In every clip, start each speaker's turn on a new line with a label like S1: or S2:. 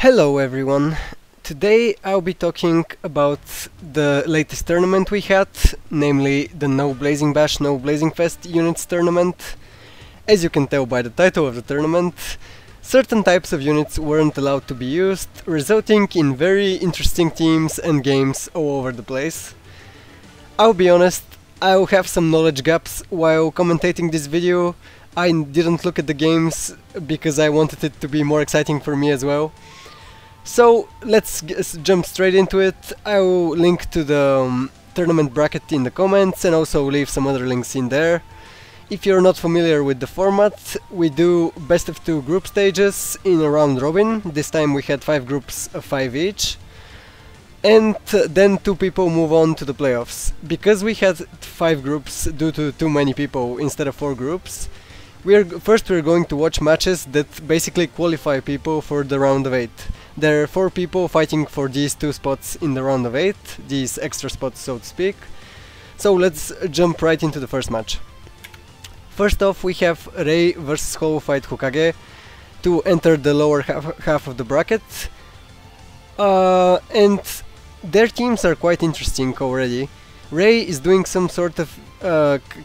S1: Hello everyone! Today I'll be talking about the latest tournament we had, namely the No Blazing Bash, No Blazing Fest units tournament. As you can tell by the title of the tournament, certain types of units weren't allowed to be used, resulting in very interesting teams and games all over the place. I'll be honest, I'll have some knowledge gaps while commentating this video. I didn't look at the games because I wanted it to be more exciting for me as well. So let's jump straight into it. I'll link to the tournament bracket in the comments and also leave some other links in there. If you're not familiar with the format, we do best of 2 group stages in a round robin. This time we had 5 groups of 5 each. And then 2 people move on to the playoffs. Because we had 5 groups due to too many people instead of 4 groups, we're going to watch matches that basically qualify people for the round of 8. There are 4 people fighting for these 2 spots in the round of 8, these extra spots so to speak. So let's jump right into the first match. First off we have Rei vs Hollow Fight Hokage to enter the lower half of the bracket. And their teams are quite interesting already. Rei is doing some sort of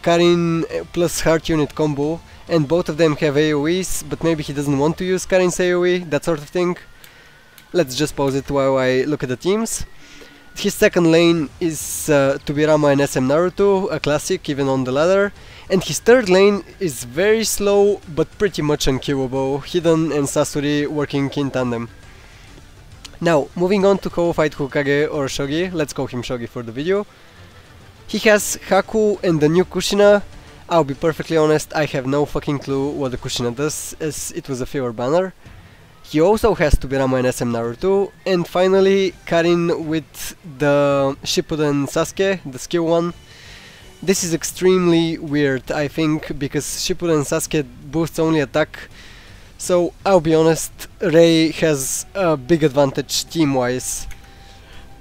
S1: Karin plus Heart Unit combo, and both of them have AoEs, but maybe he doesn't want to use Karin's AoE, that sort of thing. Let's just pause it while I look at the teams. His second lane is Tubirama and SM Naruto, a classic even on the ladder. And his third lane is very slow but pretty much unkillable, Hidden and Sasori working in tandem. Now, moving on to Hollow Fight Hokage or Shogi, let's call him Shogi for the video. He has Haku and the new Kushina. I'll be perfectly honest, I have no fucking clue what the Kushina does, as it was a filler banner. He also has Tubirama and SM Naruto, and finally Karin with the Shippuden Sasuke, the skill one. This is extremely weird, I think, because Shippuden Sasuke boosts only attack, so I'll be honest, Rei has a big advantage team-wise,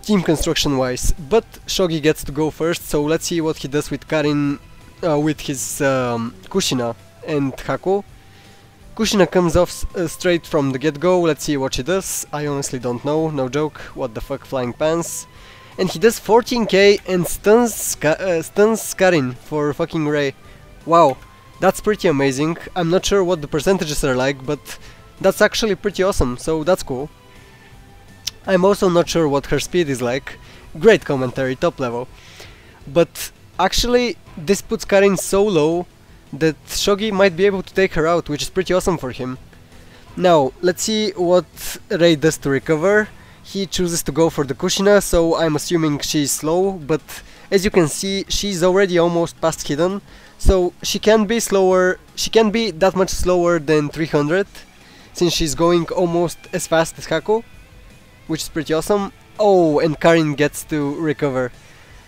S1: team construction-wise, but Shogi gets to go first, so let's see what he does with Karin, with his Kushina and Haku. Kushina comes off straight from the get-go, let's see what she does. I honestly don't know, no joke, what the fuck, flying pants. And he does 14k and stuns Karin for fucking Rei. Wow, that's pretty amazing. I'm not sure what the percentages are like, but that's actually pretty awesome, so that's cool. I'm also not sure what her speed is like. Great commentary, top level. But actually, this puts Karin so low that Shogi might be able to take her out, which is pretty awesome for him. Now, let's see what Rei does to recover. He chooses to go for the Kushina, so I'm assuming she's slow, but as you can see, she's already almost past Hidden, so she can be slower, she can be that much slower than 300, since she's going almost as fast as Haku, which is pretty awesome. Oh, and Karin gets to recover.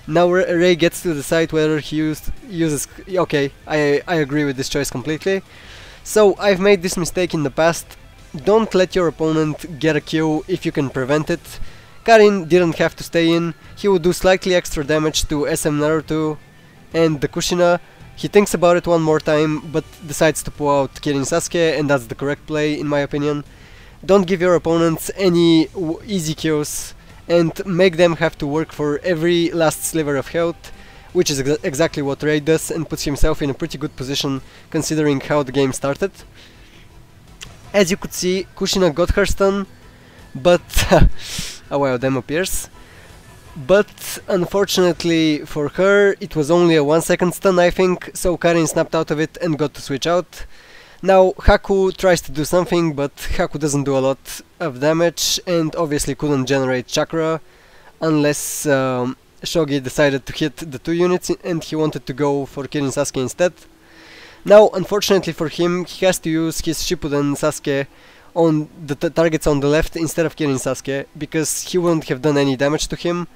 S1: Now Rei gets to decide whether he uses... Okay, I agree with this choice completely. So I've made this mistake in the past. Don't let your opponent get a kill if you can prevent it. Karin didn't have to stay in. He would do slightly extra damage to SM Naruto and the Kushina. He thinks about it one more time, but decides to pull out Kirin Sasuke, and that's the correct play in my opinion. Don't give your opponents any easy kills and make them have to work for every last sliver of health, which is exactly what Rei does and puts himself in a pretty good position considering how the game started. As you could see, Kushina got her stun, but a while them appears. But unfortunately for her, it was only a 1-second stun I think, so Karin snapped out of it and got to switch out. Now Haku tries to do something, but Haku doesn't do a lot of damage and obviously couldn't generate chakra unless Shogi decided to hit the 2 units and he wanted to go for Kirin Sasuke instead. Now unfortunately for him, he has to use his Shippuden Sasuke on the targets on the left instead of Kirin Sasuke, because he wouldn't have done any damage to him.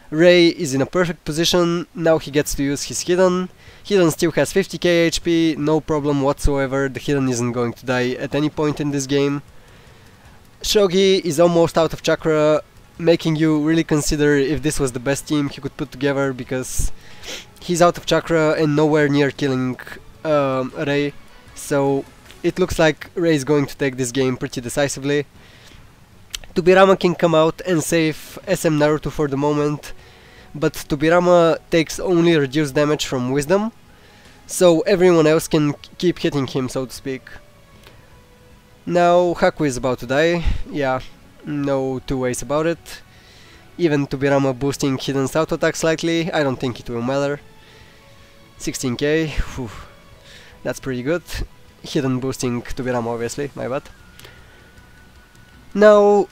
S1: Rei is in a perfect position, now he gets to use his Hidden. Hidden still has 50k HP, no problem whatsoever, the Hidden isn't going to die at any point in this game. Shogi is almost out of chakra, making you really consider if this was the best team he could put together, because he's out of chakra and nowhere near killing Rei, so it looks like Rei is going to take this game pretty decisively. Tobirama can come out and save SM Naruto for the moment, but Tobirama takes only reduced damage from Wisdom, so everyone else can keep hitting him, so to speak. Now Haku is about to die, yeah, no two ways about it. Even Tobirama boosting Hidden's auto attack slightly, I don't think it will matter. 16k, whew, that's pretty good. Hidden boosting Tobirama obviously, my bad. Now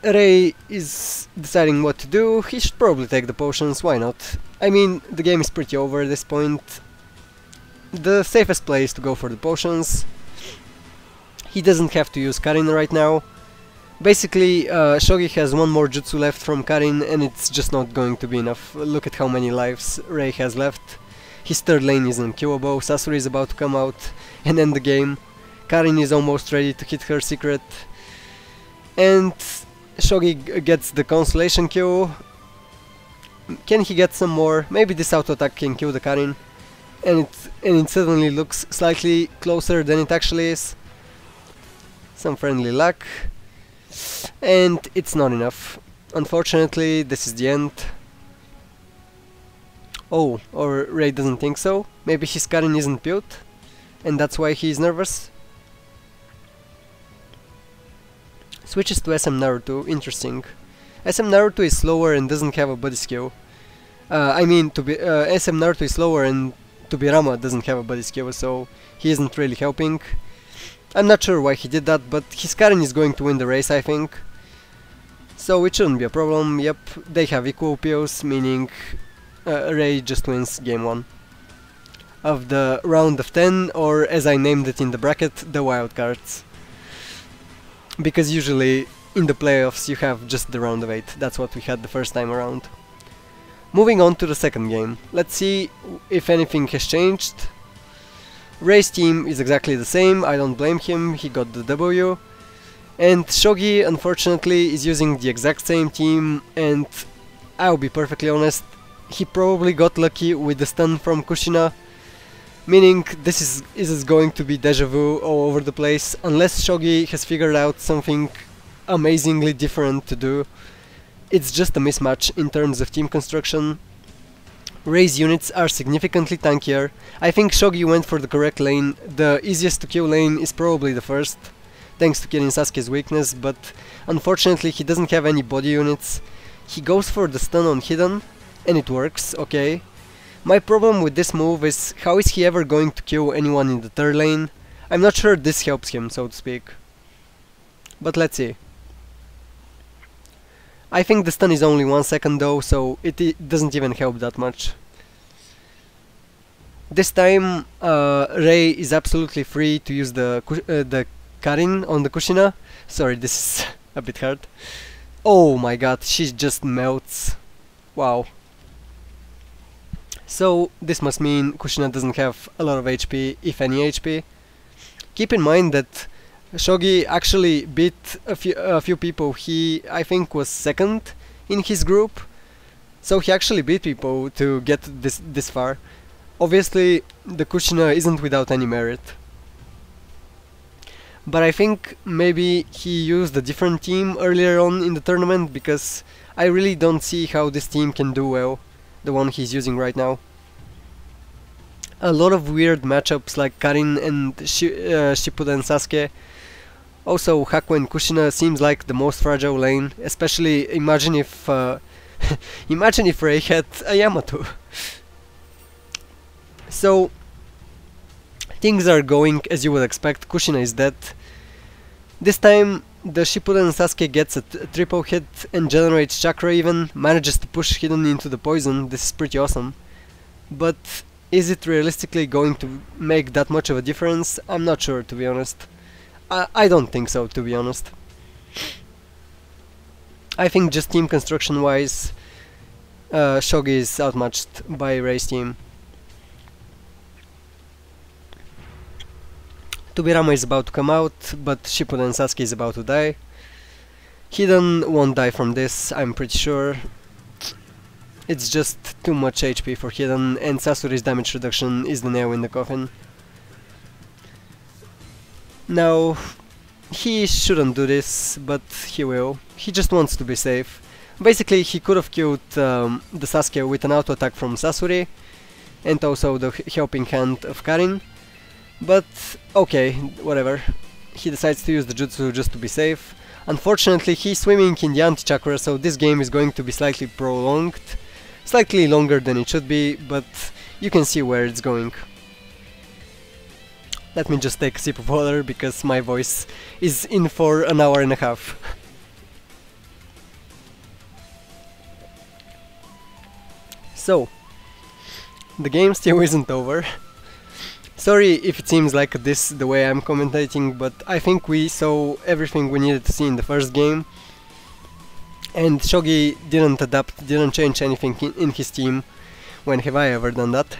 S1: Rei is deciding what to do. He should probably take the potions, why not? I mean, the game is pretty over at this point. The safest play is to go for the potions. He doesn't have to use Karin right now. Basically, Shogi has one more jutsu left from Karin and it's just not going to be enough. Look at how many lives Rei has left. His third lane is unkillable, Sasori is about to come out and end the game. Karin is almost ready to hit her secret. And Shogi gets the consolation kill. Can he get some more? Maybe this auto attack can kill the Karin. And it suddenly looks slightly closer than it actually is. Some friendly luck. And it's not enough. Unfortunately, this is the end. Oh, or Rei doesn't think so. Maybe his Karin isn't built, and that's why he's nervous. Switches to SM Naruto, interesting. SM Naruto is slower and doesn't have a body skill. I mean, SM Naruto is slower and Tobirama doesn't have a body skill, so he isn't really helping. I'm not sure why he did that, but his Karin is going to win the race, I think. So it shouldn't be a problem. Yep, they have equal POs, meaning Rei just wins game 1 of the round of 10, or as I named it in the bracket, the wildcards. Because usually in the playoffs you have just the round of 8, that's what we had the first time around. Moving on to the second game, let's see if anything has changed. Rei's team is exactly the same, I don't blame him, he got the W. And Shogi, unfortunately, is using the exact same team, and I'll be perfectly honest, he probably got lucky with the stun from Kushina, meaning this is going to be deja vu all over the place, unless Shogi has figured out something amazingly different to do. It's just a mismatch in terms of team construction. Rei's units are significantly tankier. I think Shogi went for the correct lane. The easiest to kill lane is probably the first, thanks to Kirin Sasuke's weakness, but unfortunately he doesn't have any body units. He goes for the stun on Hidden, and it works, okay. My problem with this move is, how is he ever going to kill anyone in the third lane? I'm not sure this helps him, so to speak. But let's see. I think the stun is only 1 second though, so it doesn't even help that much. This time Rei is absolutely free to use the Karin on the Kushina. Sorry, this is a bit hard. Oh my god, she just melts. Wow. So this must mean Kushina doesn't have a lot of HP, if any HP. Keep in mind that Shogi actually beat a few people. He, I think, was second in his group, so he actually beat people to get this far. Obviously, the Kushina isn't without any merit, but I think maybe he used a different team earlier on in the tournament, because I really don't see how this team can do well, the one he's using right now. A lot of weird matchups like Karin and Shippuden Sasuke. Also, Haku and Kushina seems like the most fragile lane, especially imagine if imagine if Rei had a Yamato. So things are going as you would expect. Kushina is dead. This time the Shippuden Sasuke gets a triple hit and generates chakra even, manages to push Hidden into the poison. This is pretty awesome. But is it realistically going to make that much of a difference? I'm not sure, to be honest. I don't think so, to be honest. I think just team construction wise, Shogi is outmatched by Rei's team. Tobirama is about to come out, but Shippuden Sasuke is about to die. Hidden won't die from this, I'm pretty sure. It's just too much HP for Hidden, and Sasori's damage reduction is the nail in the coffin. Now, he shouldn't do this, but he will. He just wants to be safe. Basically, he could have killed the Sasuke with an auto attack from Sasori, and also the helping hand of Karin. But okay, whatever. He decides to use the jutsu just to be safe. Unfortunately, he's swimming in the anti-chakra, so this game is going to be slightly prolonged. Slightly longer than it should be, but you can see where it's going. Let me just take a sip of water, because my voice is in for an hour and a half. So, the game still isn't over. Sorry if it seems like this the way I'm commentating, but I think we saw everything we needed to see in the first game. And Shogi didn't adapt, didn't change anything in his team. When have I ever done that?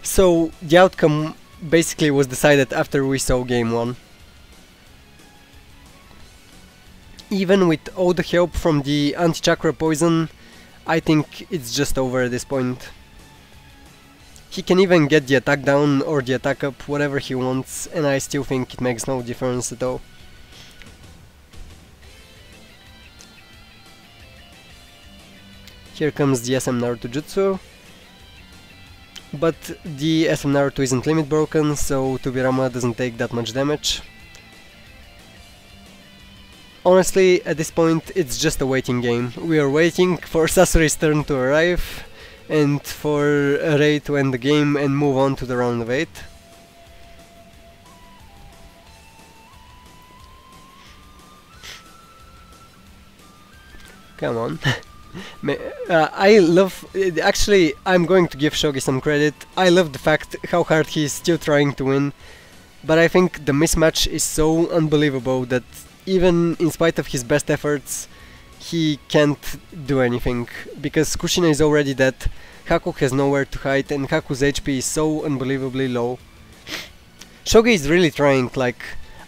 S1: So the outcome basically was decided after we saw game 1. Even with all the help from the anti-chakra poison, I think it's just over at this point. He can even get the attack down or the attack up, whatever he wants, and I still think it makes no difference at all. Here comes the SM Naruto jutsu. But the SM Naruto isn't limit broken, so Tobirama doesn't take that much damage. Honestly, at this point, it's just a waiting game. We are waiting for Sasori's turn to arrive, and for Rei to end the game and move on to the round of 8. Come on. I love... Actually, I'm going to give Shogi some credit. I love the fact how hard he's still trying to win. But I think the mismatch is so unbelievable that even in spite of his best efforts, he can't do anything. Because Kushina is already dead, Haku has nowhere to hide, and Haku's HP is so unbelievably low. Shogi is really trying, like,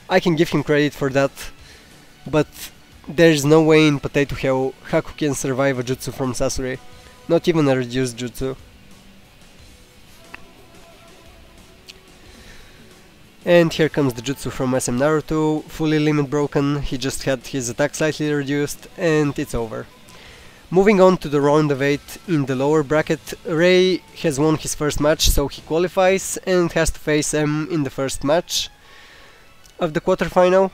S1: I can give him credit for that. But there's no way in Potato Hell Haku can survive a jutsu from Sasori. Not even a reduced jutsu. And here comes the jutsu from SM Naruto, fully limit broken, he just had his attack slightly reduced, and it's over. Moving on to the round of 8 in the lower bracket, Rei has won his first match, so he qualifies and has to face M in the first match of the quarterfinal.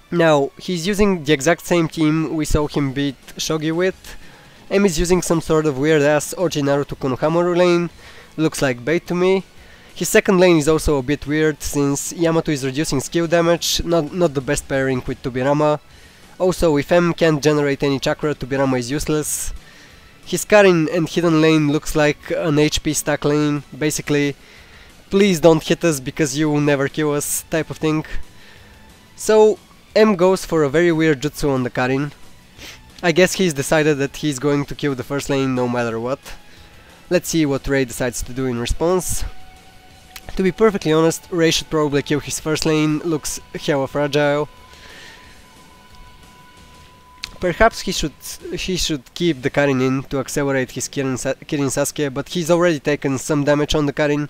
S1: Now, he's using the exact same team we saw him beat Shogi with. M is using some sort of weird ass Oji Naruto Konohamaru lane, looks like bait to me. His second lane is also a bit weird, since Yamato is reducing skill damage, not the best pairing with Tobirama. Also, if M can't generate any chakra, Tobirama is useless. His Karin and hidden lane looks like an HP stack lane, basically, please don't hit us because you will never kill us type of thing. So, M goes for a very weird jutsu on the Karin. I guess he's decided that he's going to kill the first lane no matter what. Let's see what Rei decides to do in response. To be perfectly honest, Rei should probably kill his first lane, looks hella fragile. Perhaps he should keep the Karin in to accelerate his Kirin Sasuke, but he's already taken some damage on the Karin.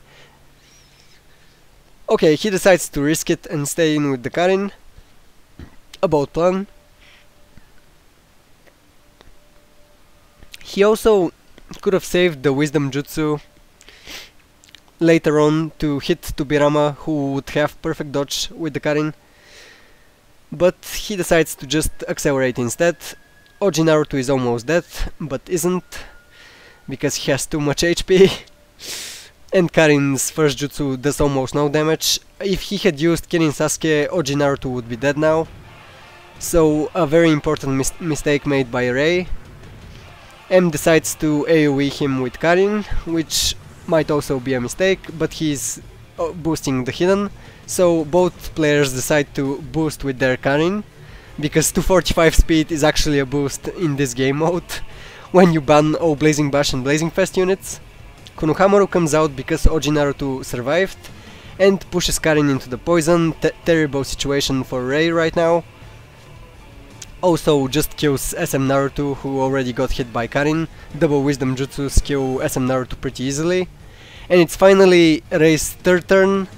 S1: Okay, he decides to risk it and stay in with the Karin. About plan. He also could have saved the Wisdom Jutsu later on to hit Tobirama, who would have perfect dodge with the Karin. But he decides to just accelerate instead. Oji Naruto is almost dead, but isn't, because he has too much HP. And Karin's first jutsu does almost no damage. If he had used Kirin Sasuke, Oji Naruto would be dead now. So a very important mistake made by Rei. M decides to AoE him with Karin, which might also be a mistake, but he's boosting the hidden. So both players decide to boost with their Karin, because 245 speed is actually a boost in this game mode when you ban all Blazing Bash and Blazing Fest units. Konohamaru comes out because Oji Naruto survived and pushes Karin into the poison. Terrible situation for Rei right now. Also just kills SM Naruto, who already got hit by Karin. Double Wisdom Jutsus kill SM Naruto pretty easily. And it's finally Rei's third turn.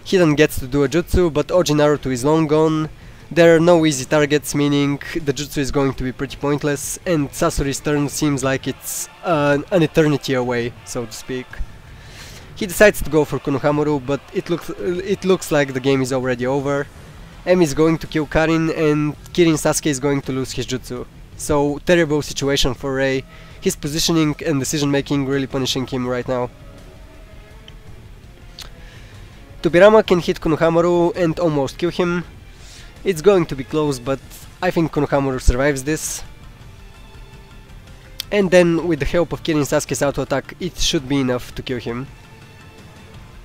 S1: Hiden gets to do a jutsu, but Oji Naruto is long gone. There are no easy targets, meaning the jutsu is going to be pretty pointless, and Sasori's turn seems like it's an eternity away, so to speak. He decides to go for Konohamaru, but it looks like the game is already over. M is going to kill Karin, and Kirin Sasuke is going to lose his jutsu. So, terrible situation for Rei. His positioning and decision making really punishing him right now. Tobirama can hit Konohamaru and almost kill him. It's going to be close, but I think Konohamaru survives this. And then, with the help of Kirin Sasuke's auto attack, it should be enough to kill him.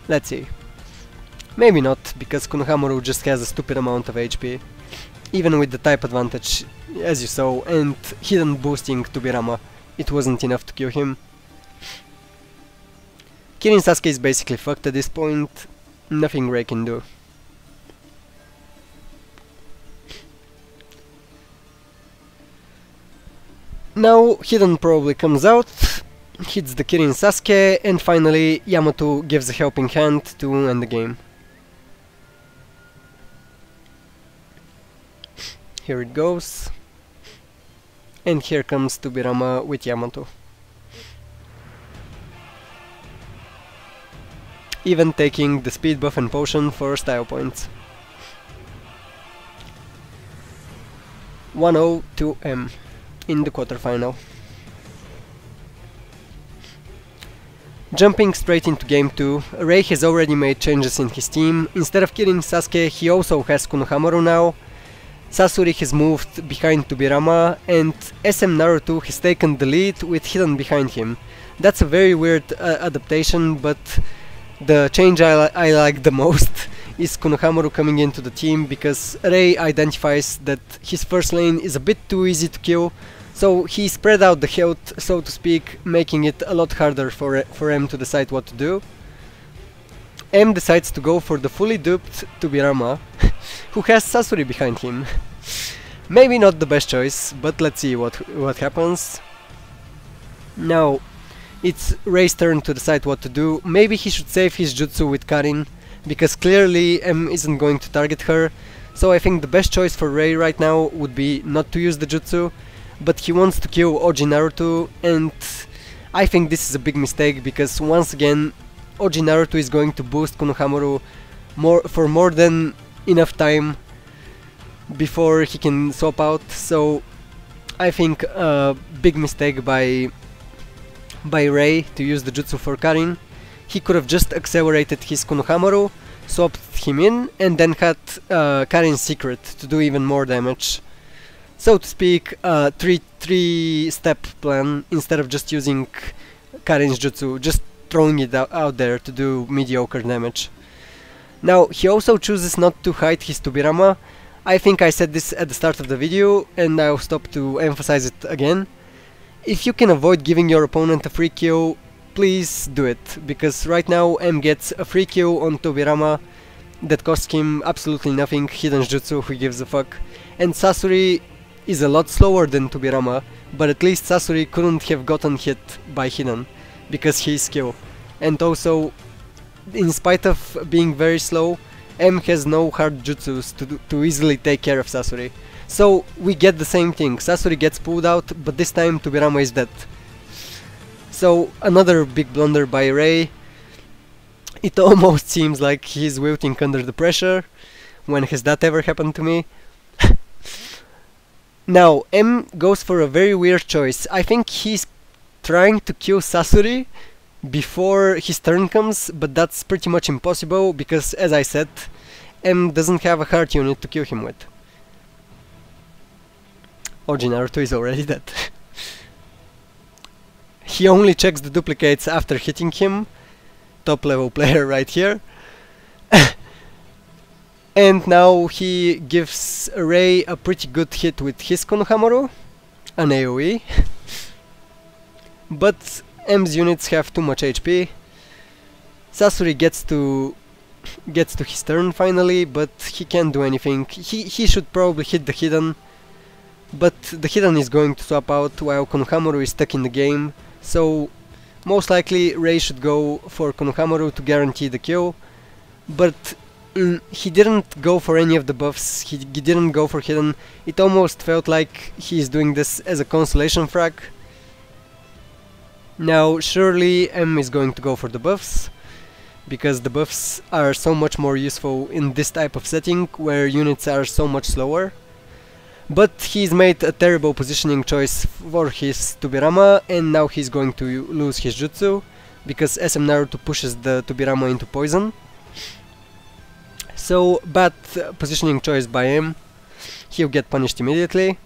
S1: Let's see. Maybe not, because Konohamaru just has a stupid amount of HP. Even with the type advantage, as you saw, and hidden boosting Tobirama, it wasn't enough to kill him. Kirin Sasuke is basically fucked at this point. Nothing Rei can do. Now Hiden probably comes out, hits the Kirin Sasuke, and finally Yamato gives a helping hand to end the game. Here it goes. And here comes Tobirama with Yamato. Even taking the speed buff and potion for style points. 1-0 to M in the quarterfinal. Jumping straight into game 2, Rei has already made changes in his team. Instead of killing Sasuke, he also has Konohamaru now. Sasori has moved behind Tobirama, and SM Naruto has taken the lead with Hiden behind him. That's a very weird adaptation, but the change I like the most is Konohamaru coming into the team, because Rei identifies that his first lane is a bit too easy to kill, so he spread out the health, so to speak, making it a lot harder for M to decide what to do. M decides to go for the fully duped Tobirama, who has Sasori behind him. Maybe not the best choice, but let's see what happens. Now, it's Rei's turn to decide what to do. Maybe he should save his jutsu with Karin, because clearly M isn't going to target her, so I think the best choice for Rei right now would be not to use the jutsu, but he wants to kill Oji Naruto, and I think this is a big mistake, because once again Oji Naruto is going to boost Konohamaru for more than enough time before he can swap out, so I think a big mistake by Rei to use the jutsu for Karin. He could have just accelerated his Konohamaru, swapped him in, and then had Karin's secret to do even more damage. So to speak, a three-step plan instead of just using Karin's jutsu, just throwing it out there to do mediocre damage. Now, he also chooses not to hide his Tobirama. I think I said this at the start of the video, and I'll stop to emphasize it again. If you can avoid giving your opponent a free kill, please do it, because right now M gets a free kill on Tobirama that costs him absolutely nothing, hidden jutsu, who gives a fuck. And Sasori is a lot slower than Tobirama, but at least Sasori couldn't have gotten hit by Hiden, because he is skill. And also, in spite of being very slow, M has no hard jutsus to easily take care of Sasori. So we get the same thing, Sasori gets pulled out, but this time Tobirama is dead. So another big blunder by Rei. It almost seems like he's wilting under the pressure. When has that ever happened to me? Now, M goes for a very weird choice. I think he's trying to kill Sasori before his turn comes, but that's pretty much impossible, because, as I said, M doesn't have a heart unit to kill him with. Oji Naruto is already dead. He only checks the duplicates after hitting him. Top level player right here. And now he gives Rei a pretty good hit with his Konohamaru, an AoE. But M's units have too much HP. Sasori gets to his turn finally, but he can't do anything. He should probably hit the hidden, but the hidden is going to swap out while Konohamaru is stuck in the game, so most likely Rei should go for Konohamaru to guarantee the kill. But he didn't go for any of the buffs, he didn't go for hidden. It almost felt like he's doing this as a consolation frag. Now surely M is going to go for the buffs, because the buffs are so much more useful in this type of setting where units are so much slower. But he's made a terrible positioning choice for his Tubirama, and now he's going to lose his Jutsu, because SM Naruto pushes the Tubirama into poison. So bad positioning choice by him, he'll get punished immediately.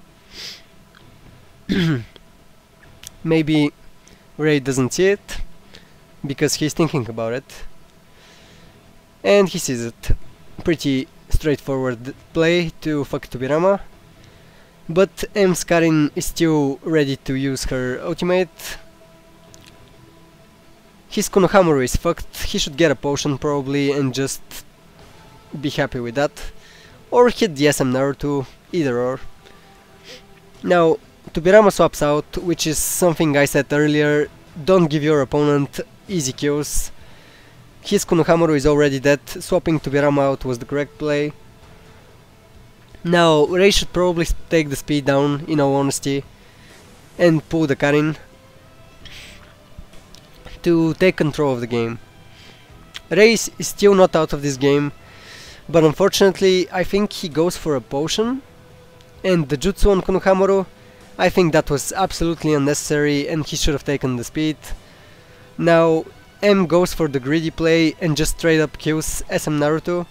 S1: Maybe Ray doesn't see it, because he's thinking about it. And he sees it. Pretty straightforward play to fuck Tubirama. But M's Karin is still ready to use her ultimate. His Konohamaru is fucked, he should get a potion probably and just be happy with that. Or hit the SM Naruto, either or. Now, Tubirama swaps out, which is something I said earlier, don't give your opponent easy kills. His Konohamaru is already dead, swapping Tubirama out was the correct play. Now, Ray should probably take the speed down, in all honesty, and pull the Karin to take control of the game. Ray is still not out of this game, but unfortunately I think he goes for a potion, and the Jutsu on Konohamaru, I think that was absolutely unnecessary and he should have taken the speed. Now M goes for the greedy play and just straight up kills SM Naruto.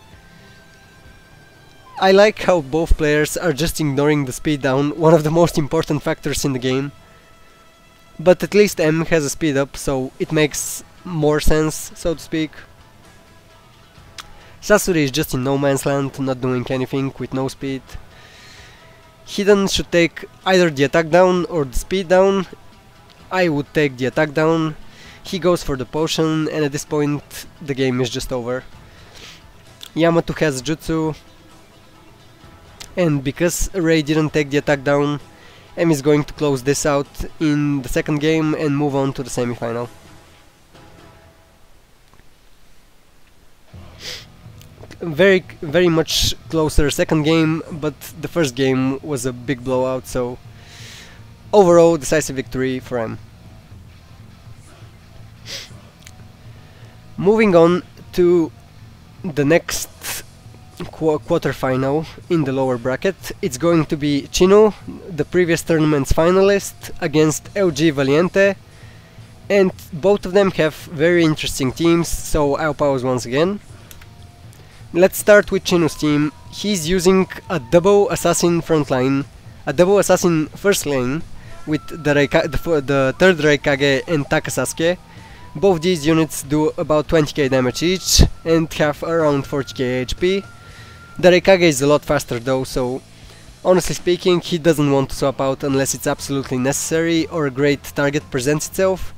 S1: I like how both players are just ignoring the speed down, one of the most important factors in the game. But at least M has a speed up, so it makes more sense, so to speak. Sasori is just in no man's land, not doing anything with no speed. Hidden should take either the attack down or the speed down. I would take the attack down. He goes for the potion, and at this point the game is just over. Yamato has Jutsu, and because Ray didn't take the attack down, M is going to close this out in the second game and move on to the semi-final. Very much closer second game, but the first game was a big blowout, so overall decisive victory for M. Moving on to the next quarterfinal in the lower bracket, it's going to be Chino, the previous tournament's finalist, against LG Valiente, and both of them have very interesting teams, so I'll pause once again. Let's start with Chino's team. He's using a double assassin front line, a double assassin first lane with the third Raikage and Takasasuke. Both these units do about 20k damage each and have around 40k HP. The Raikage is a lot faster though, so honestly speaking he doesn't want to swap out unless it's absolutely necessary or a great target presents itself.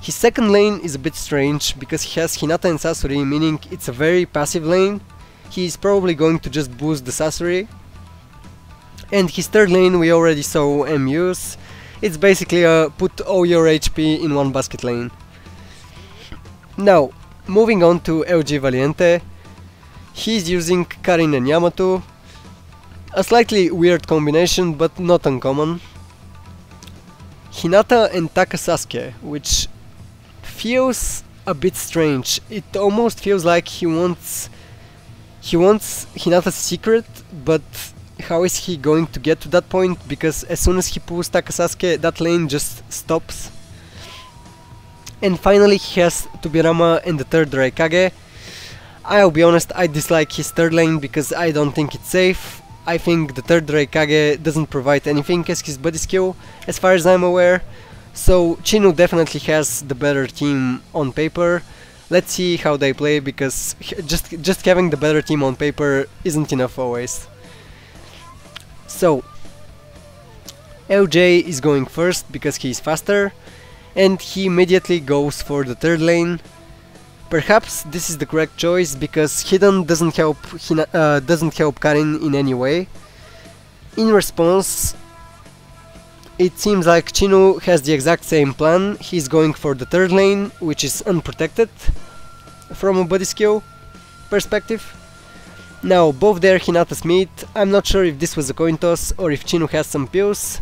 S1: His second lane is a bit strange because he has Hinata and Sasori, meaning it's a very passive lane. He's probably going to just boost the Sasori. And his third lane we already saw M use. It's basically a put all your HP in one basket lane. Now, moving on to LG Valiente. He's using Karin and Yamato. A slightly weird combination, but not uncommon. Hinata and Takasasuke, which feels a bit strange. It almost feels like he wants Hinata's secret, but how is he going to get to that point? Because as soon as he pulls Takasasuke, that lane just stops. And finally he has Tubirama and the third Raikage. I'll be honest, I dislike his third lane because I don't think it's safe. I think the third Raikage doesn't provide anything as his buddy skill, as far as I'm aware. So Chino definitely has the better team on paper. Let's see how they play, because just having the better team on paper isn't enough always. So LJ is going first because he's faster, and he immediately goes for the third lane. Perhaps this is the correct choice because Hidden doesn't help Karin in any way. In response, it seems like Chino has the exact same plan. He's going for the third lane, which is unprotected from a buddy skill perspective. Now both their Hinata's meet. I'm not sure if this was a coin toss or if Chinu has some pills.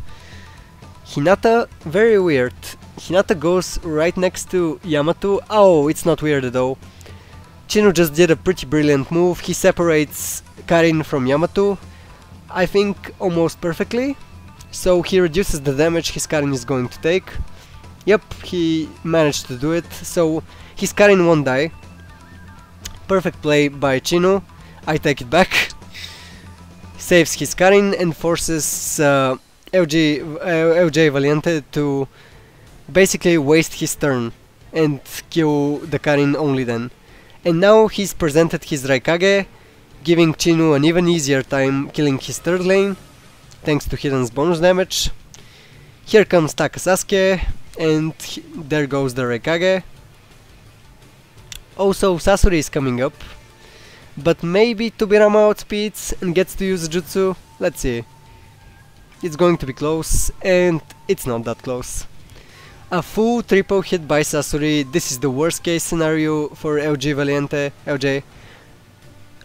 S1: Hinata, very weird. Hinata goes right next to Yamato. Oh, it's not weird at all. Chinu just did a pretty brilliant move. He separates Karin from Yamato, I think almost perfectly. So he reduces the damage his Karin is going to take. Yep, he managed to do it. So his Karin won't die. Perfect play by Chinu. I take it back. Saves his Karin and forces LJ Valiente to basically waste his turn and kill the Karin only then. And now he's presented his Raikage, giving Chinu an even easier time killing his third lane, thanks to Hiden's bonus damage. Here comes Takasasuke, and there goes the Raikage. Also Sasori is coming up, but maybe Tobirama outspeeds and gets to use Jutsu. Let's see. It's going to be close, and it's not that close. A full triple hit by Sasori. This is the worst case scenario for LJ Valiente. LJ.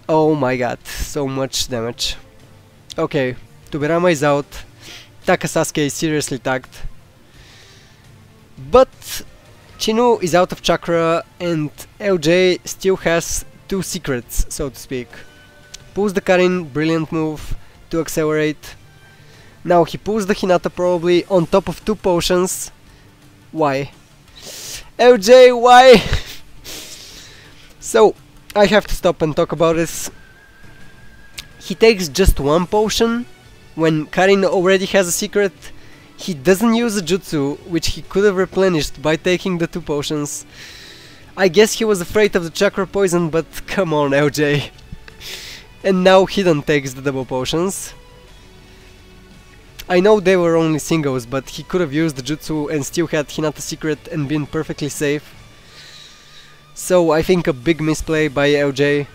S1: Oh my god, so much damage. Okay, Tobirama is out. Takasasuke is seriously tagged. But Chinu is out of chakra and LJ still has two secrets, so to speak. Pulls the Karin, brilliant move to accelerate. Now he pulls the Hinata probably on top of two potions. Why? LJ, why? So, I have to stop and talk about this. He takes just one potion when Karin already has a secret. He doesn't use a jutsu, which he could have replenished by taking the two potions. I guess he was afraid of the chakra poison, but come on, LJ. And now Hiden takes the double potions. I know they were only singles, but he could have used the jutsu and still had Hinata's secret and been perfectly safe. So I think a big misplay by LJ.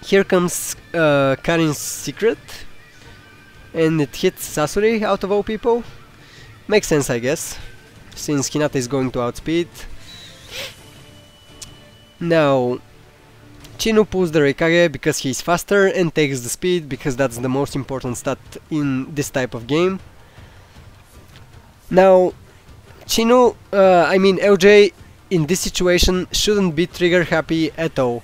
S1: Here comes Karin's secret, and it hits Sasori out of all people. Makes sense, I guess, since Hinata is going to outspeed. Now Chinu pulls the Raikage because he's faster and takes the speed because that's the most important stat in this type of game. Now Chinu, LJ in this situation shouldn't be trigger happy at all.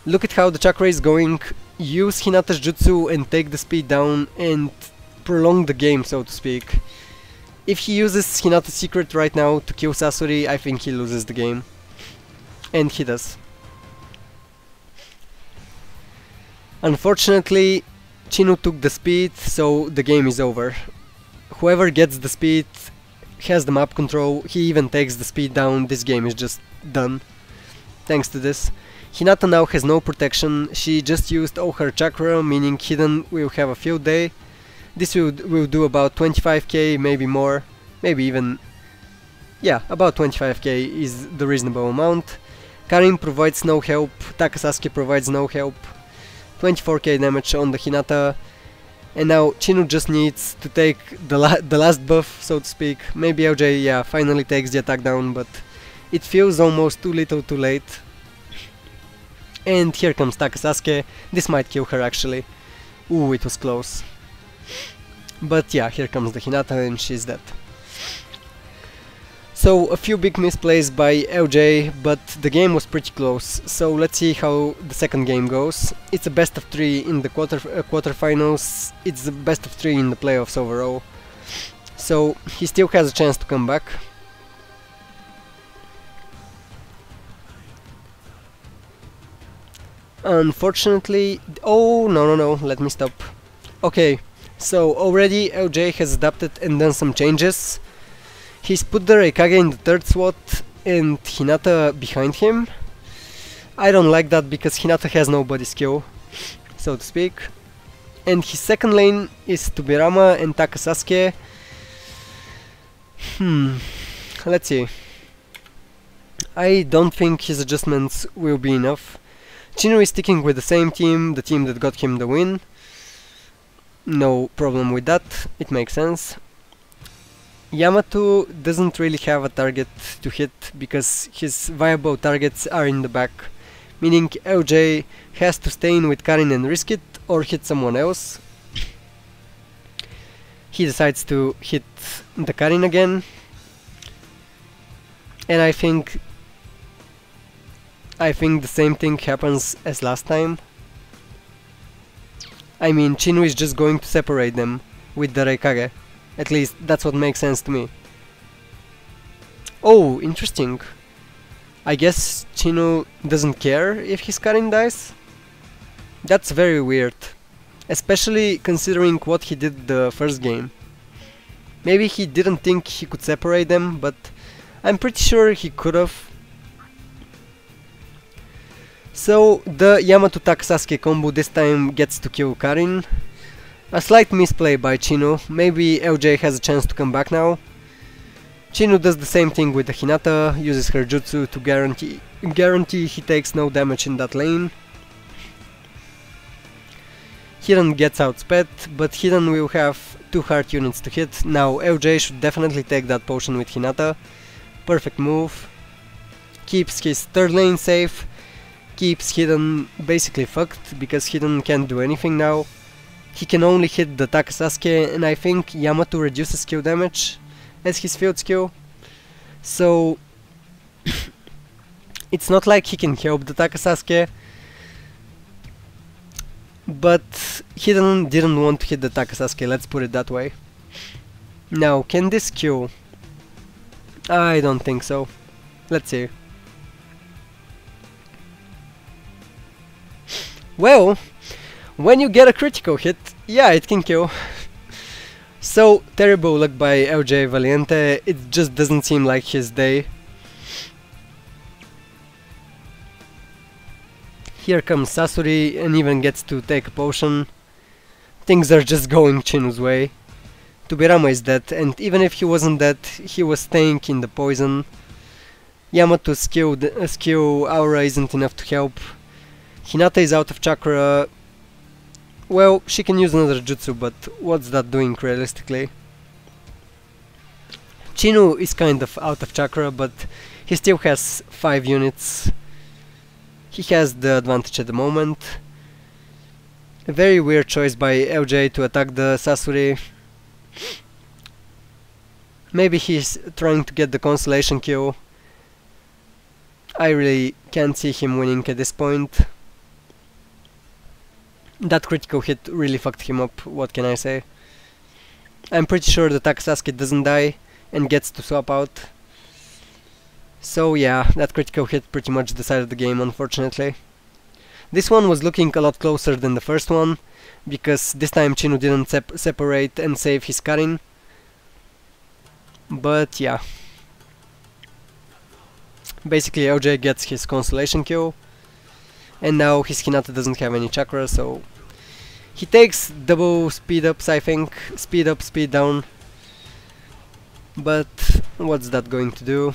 S1: Look at how the chakra is going. Use Hinata's jutsu and take the speed down and prolong the game, so to speak. If he uses Hinata's secret right now to kill Sasori, I think he loses the game. And he does. Unfortunately, Chinu took the speed, so the game is over. Whoever gets the speed has the map control. He even takes the speed down. This game is just done, thanks to this. Hinata now has no protection. She just used all her chakra, meaning Hiden will have a field day. This will do about 25k, maybe more, maybe even... yeah, about 25k is the reasonable amount. Karin provides no help, Takasasuke provides no help. 24k damage on the Hinata, and now Chinu just needs to take the last buff, so to speak. Maybe LJ, yeah, finally takes the attack down, but it feels almost too little too late. And here comes Takasasuke. This might kill her actually. Ooh, it was close. But yeah, here comes the Hinata and she's dead. So a few big misplays by LJ, but the game was pretty close. So let's see how the second game goes. It's a best of 3 in the quarterfinals. It's the best of 3 in the playoffs overall. So he still has a chance to come back. Unfortunately... oh, no, let me stop. Okay, so already LJ has adapted and done some changes. He's put the Raikage in the third slot and Hinata behind him. I don't like that because Hinata has no body skill, so to speak. And his second lane is Tobirama and Takasasuke. Let's see. I don't think his adjustments will be enough. Chinu is sticking with the same team, the team that got him the win. No problem with that, it makes sense. Yamato doesn't really have a target to hit because his viable targets are in the back, meaning LJ has to stay in with Karin and risk it, or hit someone else. He decides to hit the Karin again, and I think the same thing happens as last time. I mean, Chinu is just going to separate them with the Reikage. At least that's what makes sense to me. Oh, interesting. I guess Chinu doesn't care if his Karin dies? That's very weird. Especially considering what he did the first game. Maybe he didn't think he could separate them, but I'm pretty sure he could've. So the Yamato Takasasuke combo this time gets to kill Karin. A slight misplay by Chinu. Maybe LJ has a chance to come back now. Chinu does the same thing with the Hinata, uses her jutsu to guarantee he takes no damage in that lane. Hiran gets outsped, but Hiran will have 2 heart units to hit. Now LJ should definitely take that potion with Hinata. Perfect move. Keeps his third lane safe. Keeps Hiran basically fucked, because Hiran can't do anything now. He can only hit the Takasasuke, and I think Yamato reduces skill damage as his field skill. So it's not like he can help the Takasasuke, but Hiran didn't want to hit the Takasasuke, let's put it that way. Now, can this kill? I don't think so. Let's see. Well, when you get a critical hit, yeah, it can kill. So, terrible luck by LJ Valiente, it just doesn't seem like his day. Here comes Sasori and even gets to take a potion. Things are just going Chinu's way. Tobirama is dead, and even if he wasn't dead, he was staying in the poison. Yamato's skill aura isn't enough to help. Hinata is out of chakra. Well, she can use another jutsu, but what's that doing realistically? Chinu is kind of out of chakra, but he still has 5 units. He has the advantage at the moment. A very weird choice by LJ to attack the Sasori. Maybe he's trying to get the consolation kill. I really can't see him winning at this point. That critical hit really fucked him up, what can I say. I'm pretty sure the Takasasuke doesn't die and gets to swap out. So yeah, that critical hit pretty much decided the game, unfortunately. This one was looking a lot closer than the first one, because this time Chinu didn't separate and save his Karin. But yeah. Basically LJ gets his consolation kill. And now his Hinata doesn't have any chakra, so he takes double speed ups, I think. Speed up, speed down. But what's that going to do?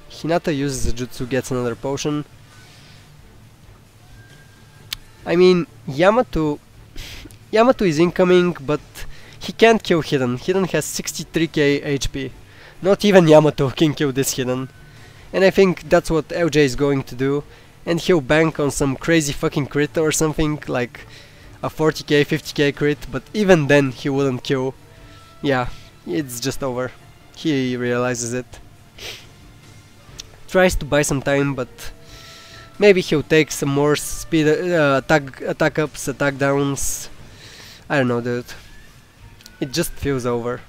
S1: Hinata uses a jutsu, gets another potion. I mean, Yamato is incoming, but he can't kill Hiran. Hiran has 63k HP. Not even Yamato can kill this Hiran. And I think that's what LJ is going to do. And he'll bank on some crazy fucking crit or something, like a 40k, 50k crit, but even then he wouldn't kill. Yeah, it's just over. He realizes it. Tries to buy some time, but maybe he'll take some more speed, attack ups, attack downs. I don't know, dude. It just feels over.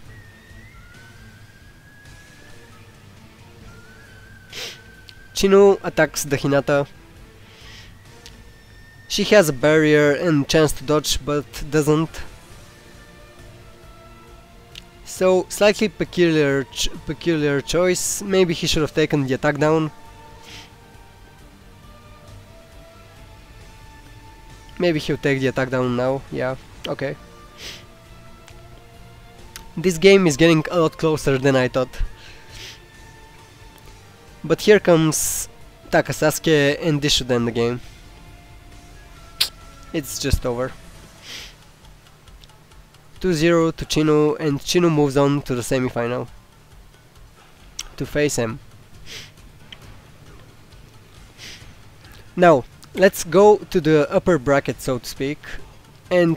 S1: Chinu attacks the Hinata. She has a barrier and chance to dodge, but doesn't. So, slightly peculiar choice. Maybe he should have taken the attack down. Maybe he'll take the attack down now. Yeah, okay. This game is getting a lot closer than I thought. But here comes Takasasuke, and this should end the game. It's just over. 2-0 to Chinu, and Chinu moves on to the semifinal. to face him. Now, let's go to the upper bracket, so to speak, and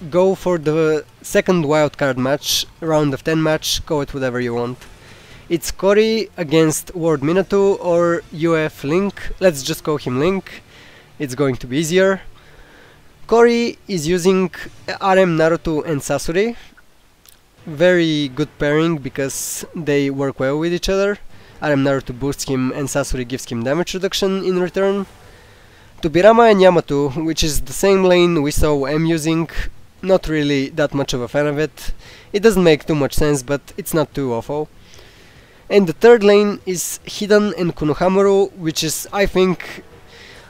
S1: go for the second wildcard match, round of 10 match, call it whatever you want. It's Cory against Ward Minato or UF Link. Let's just call him Link, it's going to be easier. Cory is using RM Naruto and Sasori. Very good pairing because they work well with each other. RM Naruto boosts him and Sasori gives him damage reduction in return. Tobirama and Yamato, which is the same lane we saw M using, not really that much of a fan of it. It doesn't make too much sense, but it's not too awful. And the third lane is Hidan and Konohamaru, which is, I think,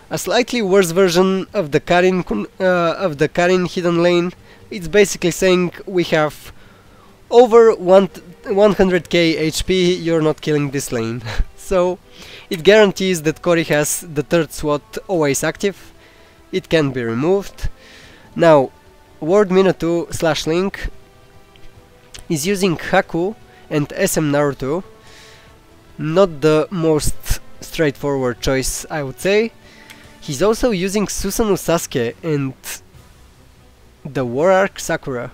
S1: a slightly worse version of the Karin Hidan lane. It's basically saying we have over 100k HP, you're not killing this lane. So it guarantees that Cory has the third SWAT always active. It can be removed. Now, Ward Minato / Link is using Haku and SM Naruto. Not the most straightforward choice, I would say. He's also using Susanoo Sasuke and the War Arc Sakura.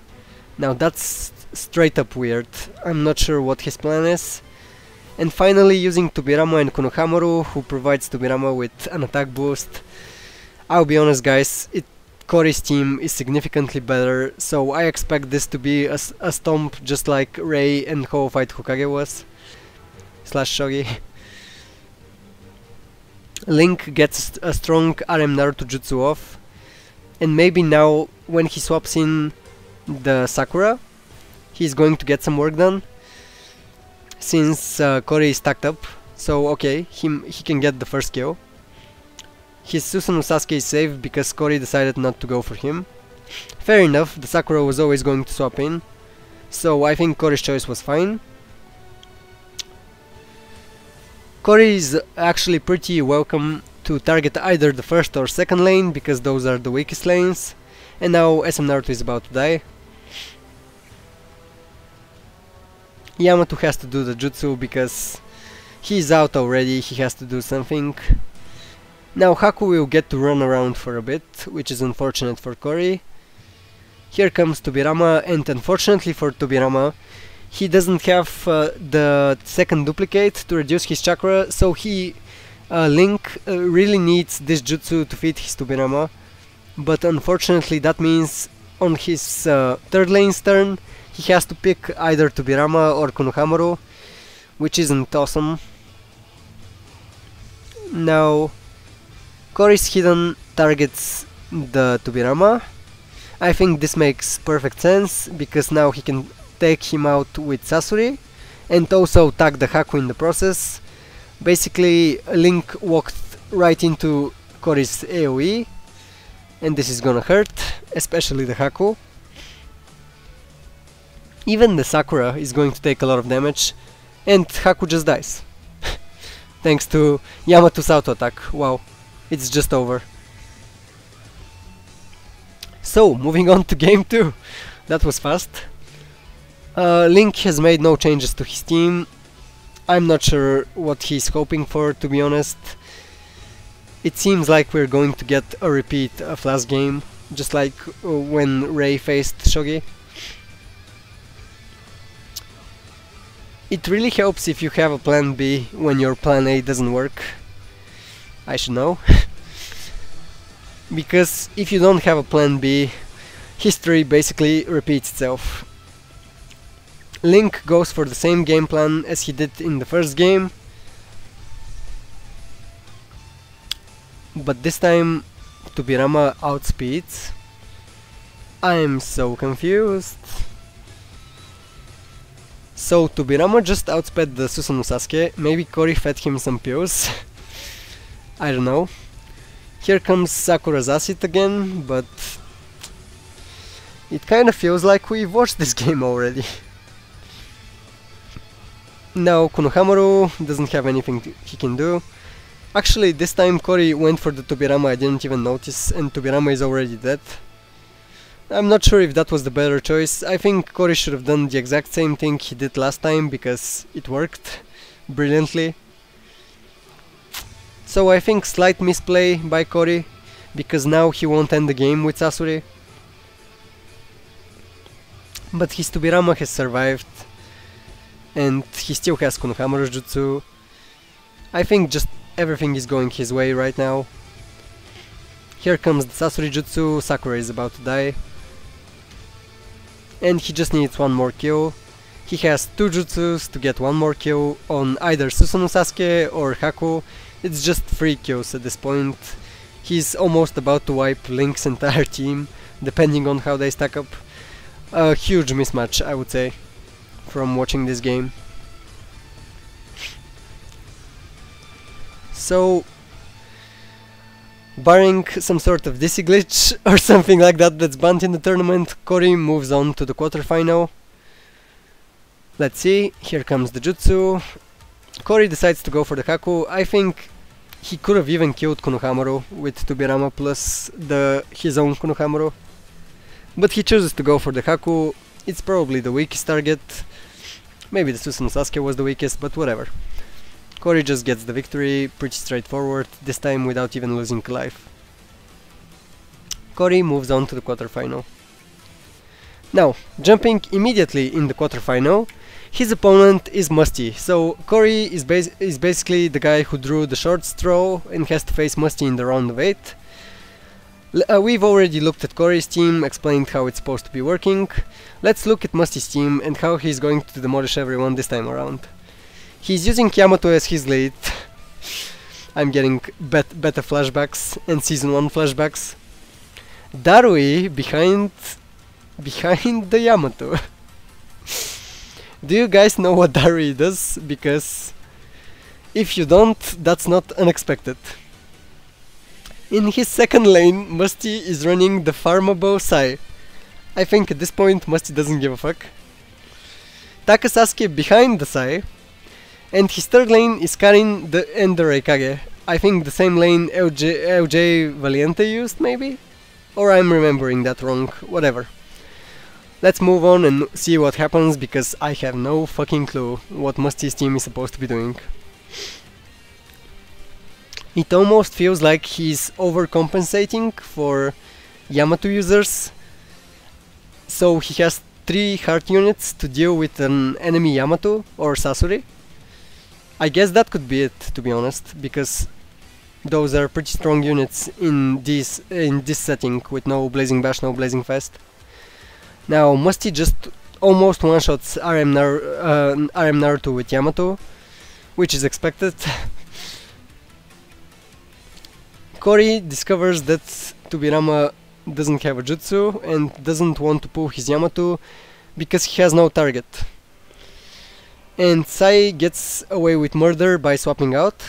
S1: Now that's straight up weird. I'm not sure what his plan is. And finally using Tobirama and Konohamaru, who provides Tobirama with an attack boost. I'll be honest guys, Cory's team is significantly better, so I expect this to be a stomp just like Rei and Hollow Fight Hokage was. / Shogi. Link gets a strong RM Naruto jutsu off, and maybe now when he swaps in the Sakura, he's going to get some work done, since Cory is stacked up, so okay, he can get the first kill. His Susanoo Sasuke is safe because Cory decided not to go for him. Fair enough, the Sakura was always going to swap in, so I think Cory's choice was fine. Cory is actually pretty welcome to target either the first or second lane, because those are the weakest lanes. And now SM Naruto is about to die. Yamato has to do the jutsu because he's out already, he has to do something. Now Haku will get to run around for a bit, which is unfortunate for Cory. Here comes Tobirama, and unfortunately for Tobirama, he doesn't have the second duplicate to reduce his chakra, so Link really needs this jutsu to feed his Tobirama. But unfortunately that means on his third lane's turn, he has to pick either Tobirama or Konohamaru, which isn't awesome. Now, Cory's Hidan targets the Tobirama. I think this makes perfect sense, because now he can take him out with Sasori, and also tag the Haku in the process. Basically, Link walked right into Cory's AoE, and this is gonna hurt, especially the Haku. Even the Sakura is going to take a lot of damage, and Haku just dies. Thanks to Yamato's auto attack. Wow, it's just over. So, moving on to game 2. That was fast. Link has made no changes to his team. I'm not sure what he's hoping for, to be honest. It seems like we're going to get a repeat of last game, just like when Rei faced Shogi. It really helps if you have a plan B when your plan A doesn't work. I should know. Because if you don't have a plan B, history basically repeats itself. Link goes for the same game plan as he did in the first game, but this time Tobirama outspeeds. I'm so confused. So Tobirama just outsped the Susanoo Sasuke. Maybe Cory fed him some pills. I don't know. Here comes Sakura's acid again, but it kinda feels like we've watched this game already. Now Konohamaru doesn't have anything he can do. Actually, this time Cory went for the Tobirama, I didn't even notice, and Tobirama is already dead. I'm not sure if that was the better choice. I think Cory should have done the exact same thing he did last time, because it worked. brilliantly. So I think slight misplay by Cory, because now he won't end the game with Sasori. But his Tobirama has survived, and he still has Konohamaru's jutsu. I think just everything is going his way right now. Here comes the Sasori jutsu, Sakura is about to die. And he just needs one more kill. He has 2 jutsus to get one more kill on either Susanoo Sasuke or Haku. It's just 3 kills at this point. He's almost about to wipe Link's entire team, depending on how they stack up. A huge mismatch, I would say, from watching this game. So, barring some sort of DC glitch or something like that that's banned in the tournament, Cory moves on to the quarterfinal. Let's see, here comes the jutsu. Cory decides to go for the Haku. I think he could have even killed Konohamaru with Tobirama plus his own Konohamaru. But he chooses to go for the Haku. It's probably the weakest target. Maybe the Susanoo Sasuke was the weakest, but whatever. Cory just gets the victory, pretty straightforward, this time without even losing a life. Cory moves on to the quarterfinal. Now, jumping immediately in the quarterfinal, his opponent is Musty. So Cory is basically the guy who drew the short straw and has to face Musty in the round of 8. We've already looked at Cory's team, explained how it's supposed to be working. Let's look at Musty's team and how he's going to demolish everyone this time around. He's using Yamato as his lead. I'm getting beta flashbacks and season 1 flashbacks. Darui behind the Yamato. Do you guys know what Darui does? Because if you don't, that's not unexpected. In his second lane, Musty is running the farmable Sai. I think at this point Musty doesn't give a fuck. Taka Sasuke behind the Sai. And his third lane is Karin and the Reikage. I think the same lane LJ Valiente used, maybe? Or I'm remembering that wrong, whatever. Let's move on and see what happens, because I have no fucking clue what Musty's team is supposed to be doing. It almost feels like he's overcompensating for Yamato users. So he has 3 heart units to deal with an enemy Yamato or Sasori. I guess that could be it, to be honest, because those are pretty strong units in this setting with no Blazing Bash, no Blazing Fest. Now Musty just almost one-shots RM Naruto with Yamato, which is expected. Cory discovers that Tobirama doesn't have a jutsu and doesn't want to pull his Yamato because he has no target. And Sai gets away with murder by swapping out.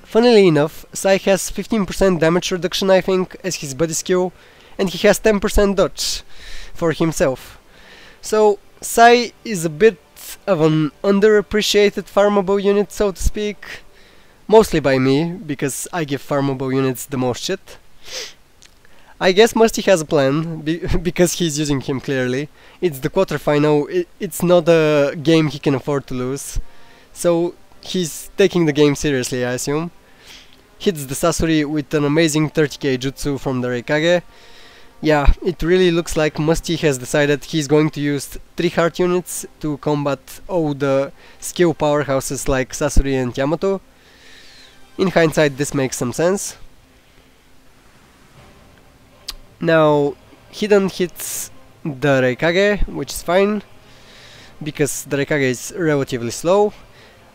S1: Funnily enough, Sai has 15% damage reduction, I think, as his body skill, and he has 10% dodge for himself. So Sai is a bit of an underappreciated farmable unit, so to speak. Mostly by me, because I give farmable units the most shit. I guess Musty has a plan, because he's using him clearly. It's the quarterfinal, it's not a game he can afford to lose. So he's taking the game seriously, I assume. Hits the Sasori with an amazing 30k jutsu from the Reikage. Yeah, it really looks like Musty has decided he's going to use 3 heart units to combat all the skill powerhouses like Sasori and Yamato. In hindsight, this makes some sense. Now, Hidden hits the Reikage, which is fine, because the Reikage is relatively slow,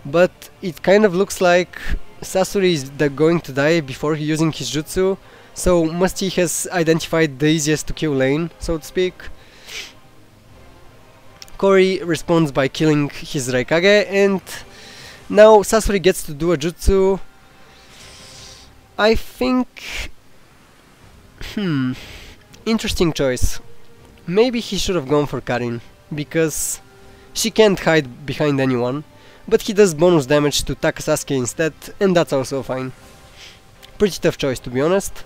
S1: but it kind of looks like Sasori is going to die before using his jutsu, so Musty has identified the easiest to kill lane, so to speak. Cory responds by killing his Reikage, and now Sasori gets to do a jutsu. I think... interesting choice. Maybe he should have gone for Karin, because she can't hide behind anyone, but he does bonus damage to Taka Sasuke instead, and that's also fine. Pretty tough choice, to be honest.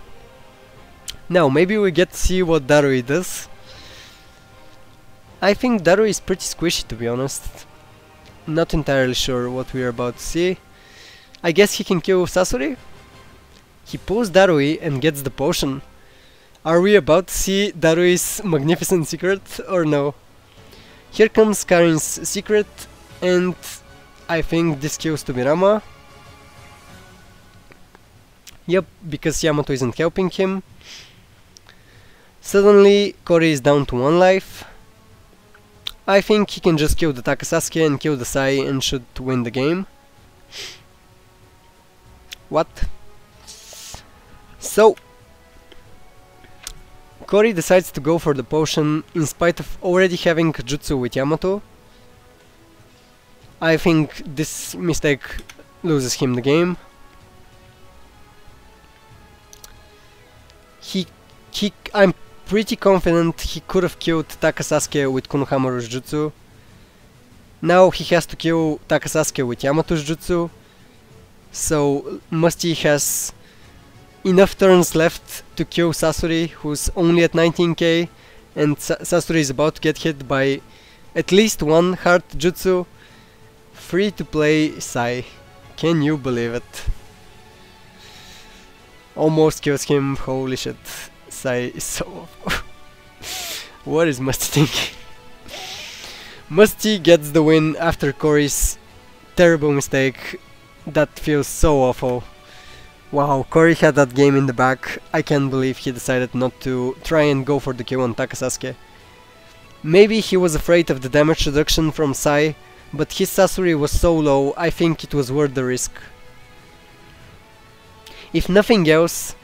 S1: Now, maybe we get to see what Darui does. I think Darui is pretty squishy, to be honest. Not entirely sure what we're about to see. I guess he can kill Sasori? He pulls Darui and gets the potion. Are we about to see Darui's magnificent secret or no? Here comes Karin's secret, and I think this kills Tobirama. Yep, because Yamato isn't helping him. Suddenly, Kori is down to 1 life. I think he can just kill the Takasasuke and kill the Sai and should win the game. What? So, Kori decides to go for the potion in spite of already having jutsu with Yamato. I think this mistake loses him the game. I'm pretty confident he could have killed Takasasuke with Konohamaru's jutsu. Now he has to kill Takasasuke with Yamato's jutsu. So Musty has enough turns left to kill Sasori, who's only at 19k, and Sasori is about to get hit by at least 1 heart jutsu. Free to play Sai. Can you believe it? Almost kills him, holy shit. Sai is so awful. What is Musty thinking? Musty gets the win after Kori's terrible mistake. That feels so awful. Wow, Kori had that game in the back. I can't believe he decided not to try and go for the kill on Takasasuke. Maybe he was afraid of the damage reduction from Sai, but his Sasori was so low, I think it was worth the risk. If nothing else,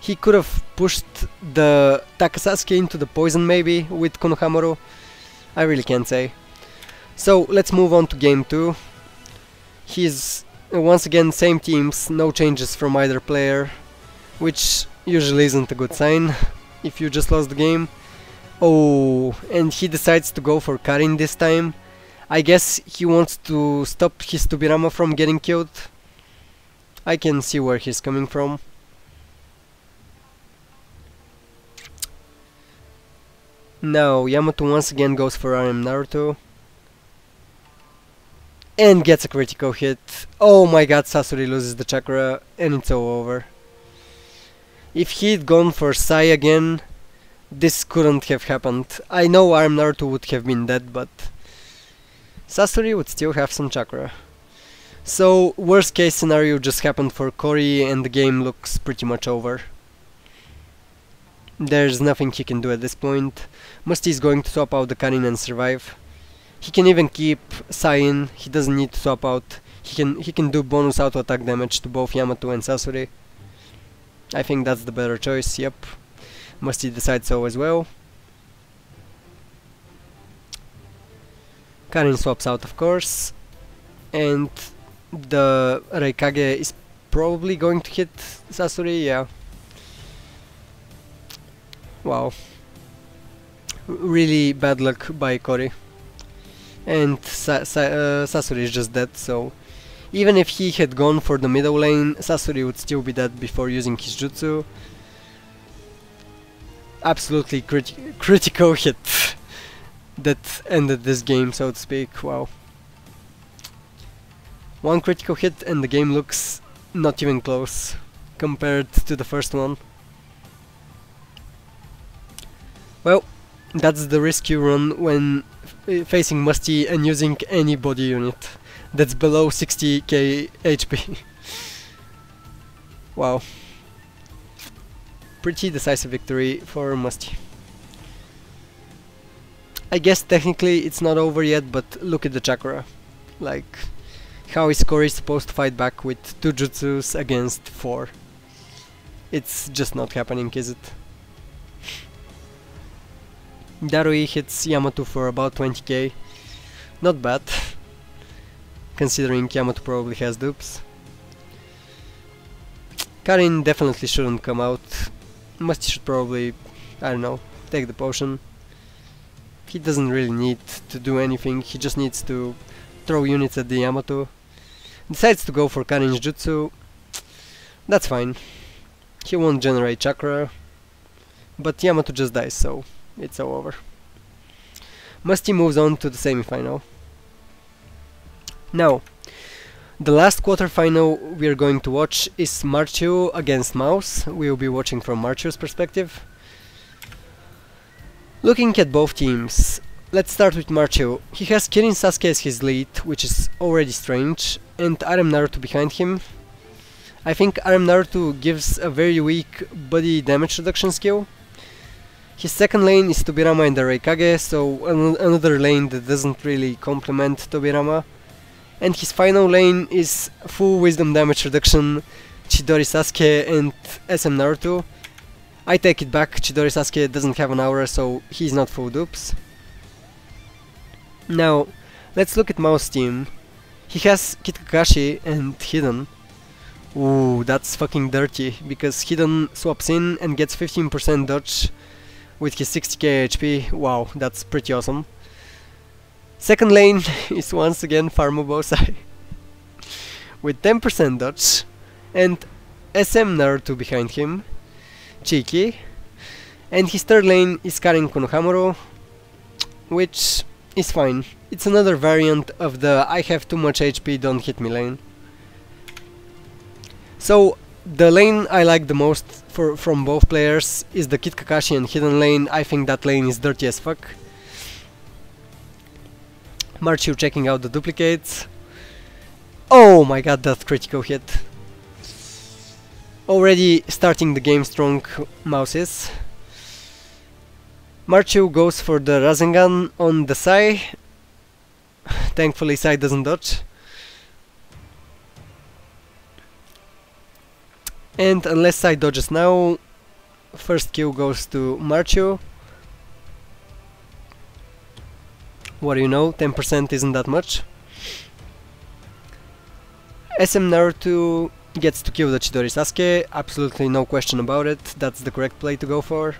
S1: he could have pushed the Takasasuke into the poison maybe with Konohamaru. I really can't say. So let's move on to game 2. He's once again same teams, no changes from either player, which usually isn't a good sign if you just lost the game. Oh, and he decides to go for Karin this time. I guess he wants to stop his Tobirama from getting killed. I can see where he's coming from. Now Yamato once again goes for RM Naruto and gets a critical hit. Oh my god, Sasori loses the chakra and it's all over. If he'd gone for Sai again, this couldn't have happened. I know RM Naruto would have been dead, but Sasori would still have some chakra. So worst case scenario just happened for Kori and the game looks pretty much over. There's nothing he can do at this point. Musty is going to swap out the Karin and survive. He can even keep Sai in, he doesn't need to swap out. He can do bonus auto attack damage to both Yamato and Sasori. I think that's the better choice, yep. Musty decides so as well. Karin swaps out, of course. And the Raikage is probably going to hit Sasori, yeah. Wow. Really bad luck by Kori. And Sasori is just dead, so even if he had gone for the middle lane, Sasori would still be dead before using his jutsu. Absolutely critical hit that ended this game, so to speak. Wow. 1 critical hit and the game looks not even close compared to the first one. Well, that's the risk you run when facing Musty and using any body unit that's below 60k HP. Wow. Pretty decisive victory for Musty. I guess technically it's not over yet, but look at the chakra. Like, how is Kori supposed to fight back with 2 jutsus against 4? It's just not happening, is it? Darui hits Yamato for about 20k. Not bad, considering Yamato probably has dupes. Karin definitely shouldn't come out. Musty should probably, I don't know, take the potion. He doesn't really need to do anything, he just needs to throw units at the Yamato. Decides to go for Karin's jutsu. That's fine. He won't generate chakra, but Yamato just dies, so it's all over. Musty moves on to the semifinal. Now, the last quarterfinal we are going to watch is Marchu against Mouse. We will be watching from Marchu's perspective. Looking at both teams, let's start with Marchu. He has Kirin Sasuke as his lead, which is already strange, and RM Naruto behind him. I think RM Naruto gives a very weak body damage reduction skill. His second lane is Tobirama and the Reikage, so another lane that doesn't really complement Tobirama. And his final lane is full wisdom damage reduction, Chidori Sasuke and SM Naruto. I take it back, Chidori Sasuke doesn't have an aura, so he's not full dupes. Now, let's look at Mouse team. He has Kid Kakashi and Hidden. Ooh, that's fucking dirty, because Hidden swaps in and gets 15% dodge with his 60k HP. Wow, that's pretty awesome. Second lane is once again Farmobosai with 10% dodge, and SM Naruto behind him, Cheeky, and his third lane is Karin Konohamaru, which is fine. It's another variant of the I have too much HP, don't hit me lane. So the lane I like the most from both players is the Kid Kakashi and Hidden lane. I think that lane is dirty as fuck. Marchu checking out the duplicates. Oh my god, that critical hit. Already starting the game strong, Mouses. Marchu goes for the Rasengan on the Sai. Thankfully Sai doesn't dodge. And unless Sai dodges now, first kill goes to Marchu. What do you know, 10% isn't that much. SM Naruto gets to kill the Chidori Sasuke, absolutely no question about it, that's the correct play to go for.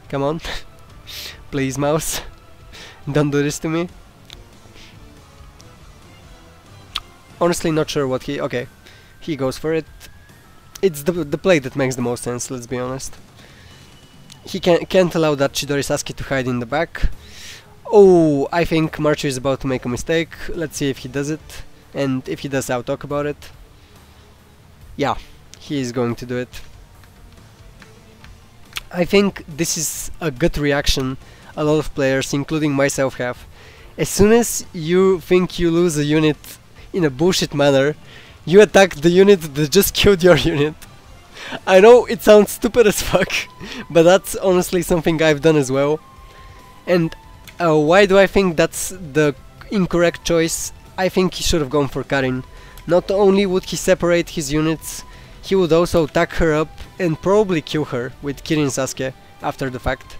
S1: Come on, please Mouse, don't do this to me. Honestly not sure what he... okay, he goes for it. It's the play that makes the most sense, let's be honest. He can't allow that Chidori Sasuke to hide in the back. Oh, I think Marchu is about to make a mistake. Let's see if he does it. And if he does, I'll talk about it. Yeah, he is going to do it. I think this is a gut reaction a lot of players, including myself, have. As soon as you think you lose a unit in a bullshit manner, you attack the unit that just killed your unit. I know it sounds stupid as fuck, but that's honestly something I've done as well. And why do I think that's the incorrect choice? I think he should have gone for Karin. Not only would he separate his units, he would also tag her up and probably kill her with Kirin Sasuke after the fact.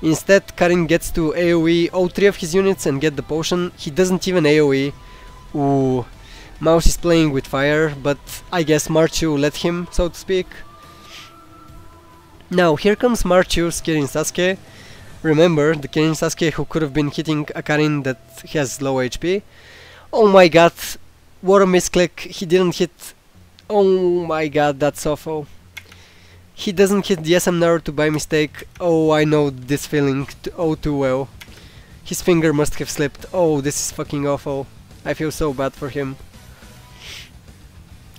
S1: Instead, Karin gets to AoE all 3 of his units and get the potion. He doesn't even AoE. Ooh, Mouse is playing with fire, but I guess Marchu let him, so to speak. Now, here comes Marchu's Kirin Sasuke. Remember, the Kirin Sasuke who could have been hitting a Karin that has low HP. Oh my god, what a misclick, he didn't hit... oh my god, that's awful. He doesn't hit the SM Naruto by mistake. Oh, I know this feeling oh too well. His finger must have slipped. Oh, this is fucking awful. I feel so bad for him.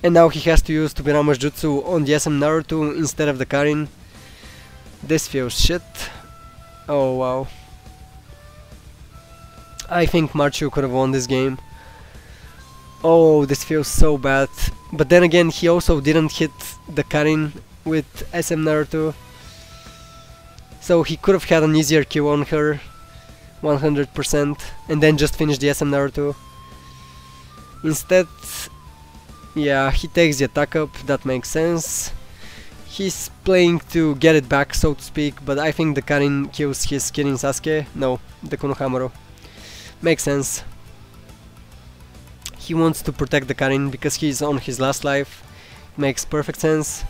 S1: And now he has to use Tobirama's jutsu on the SM Naruto instead of the Karin. This feels shit. Oh wow. I think Marchu could have won this game. Oh, this feels so bad. But then again, he also didn't hit the Karin with SM Naruto. So he could have had an easier kill on her, 100%, and then just finish the SM Naruto. Instead, yeah, he takes the attack up, that makes sense. He's playing to get it back, so to speak, but I think the Karin kills his Kirin Sasuke. No, the Konohamaru. Makes sense. He wants to protect the Karin because he's on his last life. Makes perfect sense.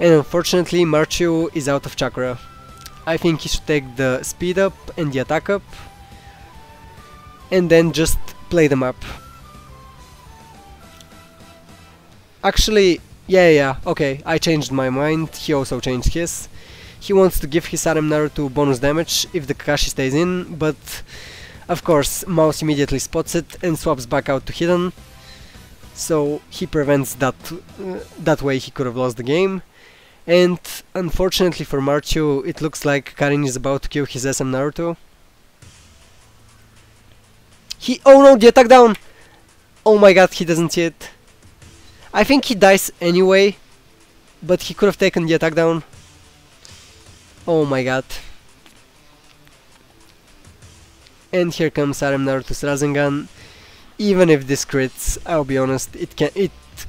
S1: And unfortunately, Marchu is out of chakra. I think he should take the speed up and the attack up, and then just play them up. Actually, yeah, okay, I changed my mind, he also changed his. He wants to give his RM Naruto bonus damage if the Kakashi stays in, but Of course, Mouse immediately spots it and swaps back out to hidden, so he prevents that. That way he could have lost the game. And unfortunately for Marchu, it looks like Karin is about to kill his SM Naruto. Oh no, the attack down! Oh my god, he doesn't see it. I think he dies anyway, but he could have taken the attack down. Oh my god. And here comes RM Naruto's Rasengan. Even if this crits, I'll be honest, it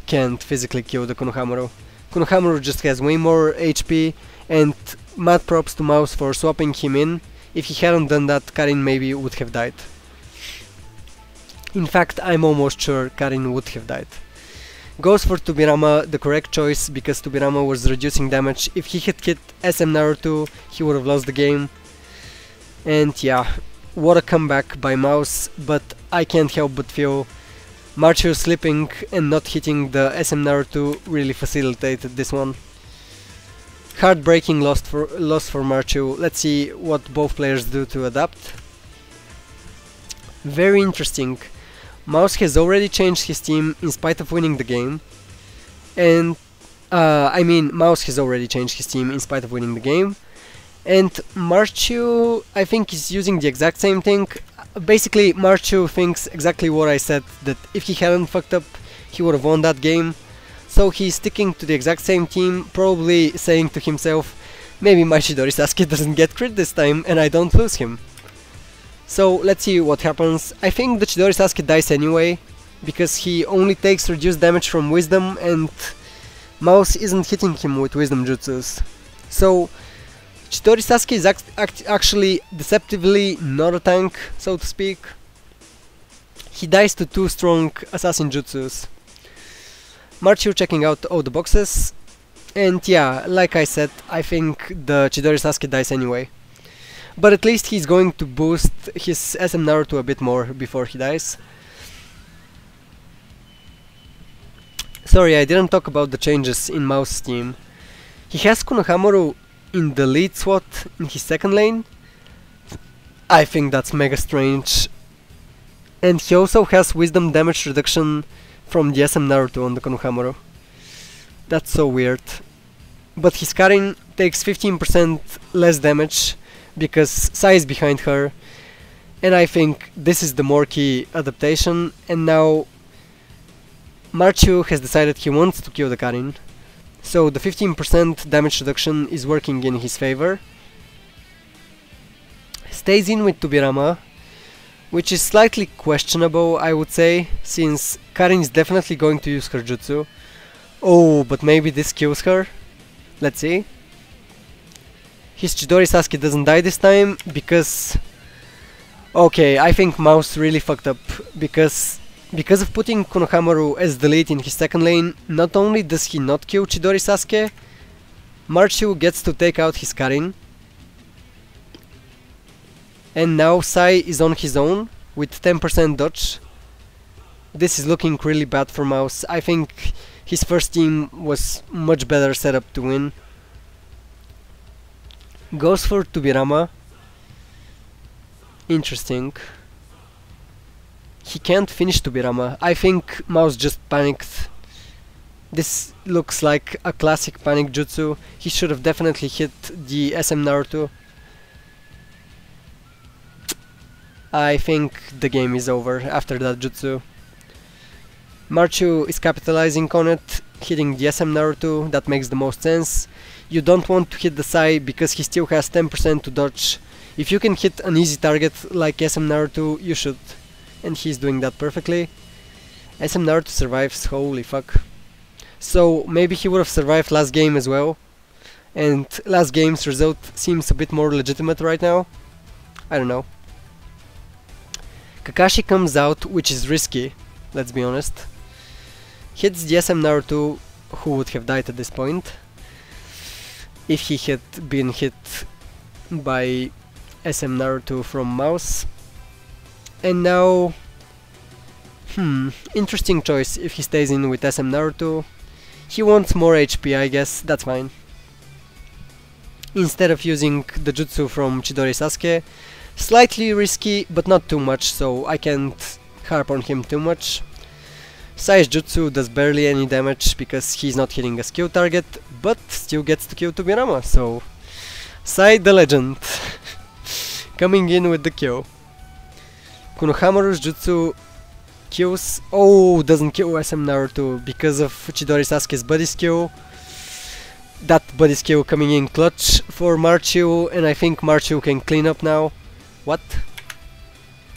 S1: can't physically kill the Konohamaru. Konohamaru just has way more HP, and mad props to Mouse for swapping him in. If he hadn't done that, Karin maybe would have died. In fact, I'm almost sure Karin would have died. Goes for Tobirama, the correct choice, because Tobirama was reducing damage. If he had hit SM Naruto, he would have lost the game. And yeah, what a comeback by Mouse, but I can't help but feel Marchu slipping and not hitting the SM Naruto really facilitated this one. Heartbreaking loss for Marchu. Let's see what both players do to adapt. Very interesting. Mouse has already changed his team in spite of winning the game. And I mean, Mouse has already changed his team in spite of winning the game. And Marchu, I think, is using the exact same thing. Basically, Marchu thinks exactly what I said, that if he hadn't fucked up, he would have won that game. So he's sticking to the exact same team, probably saying to himself, maybe my Chidori Sasuke doesn't get crit this time and I don't lose him. So let's see what happens. I think the Chidori Sasuke dies anyway, because he only takes reduced damage from Wisdom and Mouse isn't hitting him with Wisdom Jutsus. So Chidori Sasuke is actually deceptively not a tank, so to speak. He dies to 2 strong Assassin Jutsus. Marchu checking out all the boxes. And yeah, like I said, I think the Chidori Sasuke dies anyway. But at least he's going to boost his SM Naruto a bit more before he dies. Sorry, I didn't talk about the changes in Mouse's team. He has Konohamaru in the lead SWAT in his second lane. I think that's mega strange. And he also has Wisdom damage reduction from the SM Naruto on the Konohamaru. That's so weird. But his Karin takes 15% less damage because Sai is behind her, and I think this is the more key adaptation. And now Marchu has decided he wants to kill the Karin, so the 15% damage reduction is working in his favor. Stays in with Tobirama, which is slightly questionable, I would say, since Karin is definitely going to use her jutsu. Oh, but maybe this kills her? Let's see. His Chidori Sasuke doesn't die this time, because... Okay, I think Mouse really fucked up, because of putting Konohamaru as the lead in his second lane, not only does he not kill Chidori Sasuke, Marchu gets to take out his Karin. And now Sai is on his own, with 10% dodge. This is looking really bad for Mouse. I think his first team was much better set up to win. Goes for Tobirama. Interesting. He can't finish Tobirama. I think Mouse just panicked. This looks like a classic panic jutsu. He should have definitely hit the SM Naruto. I think the game is over after that jutsu. Marchu is capitalizing on it, hitting the SM Naruto. That makes the most sense. You don't want to hit the Sai because he still has 10% to dodge. If you can hit an easy target like SM Naruto, you should. And he's doing that perfectly. SM Naruto survives, holy fuck. So maybe he would have survived last game as well. And last game's result seems a bit more legitimate right now. I don't know. Kakashi comes out, which is risky, let's be honest. Hits the SM Naruto, who would have died at this point if he had been hit by SM Naruto from Mouse. And now, interesting choice if he stays in with SM Naruto. He wants more HP, I guess, that's fine. Instead of using the jutsu from Chidori Sasuke, Slightly risky, but not too much, so I can't harp on him too much. Sai's jutsu does barely any damage because he's not hitting a skill target, but still gets to kill Tobirama, so Sai the legend coming in with the kill. Konohamaru's jutsu kills... Oh, doesn't kill SM Naruto because of Chidori Sasuke's body skill. That body skill coming in clutch for Marchu, and I think Marchu can clean up now. What?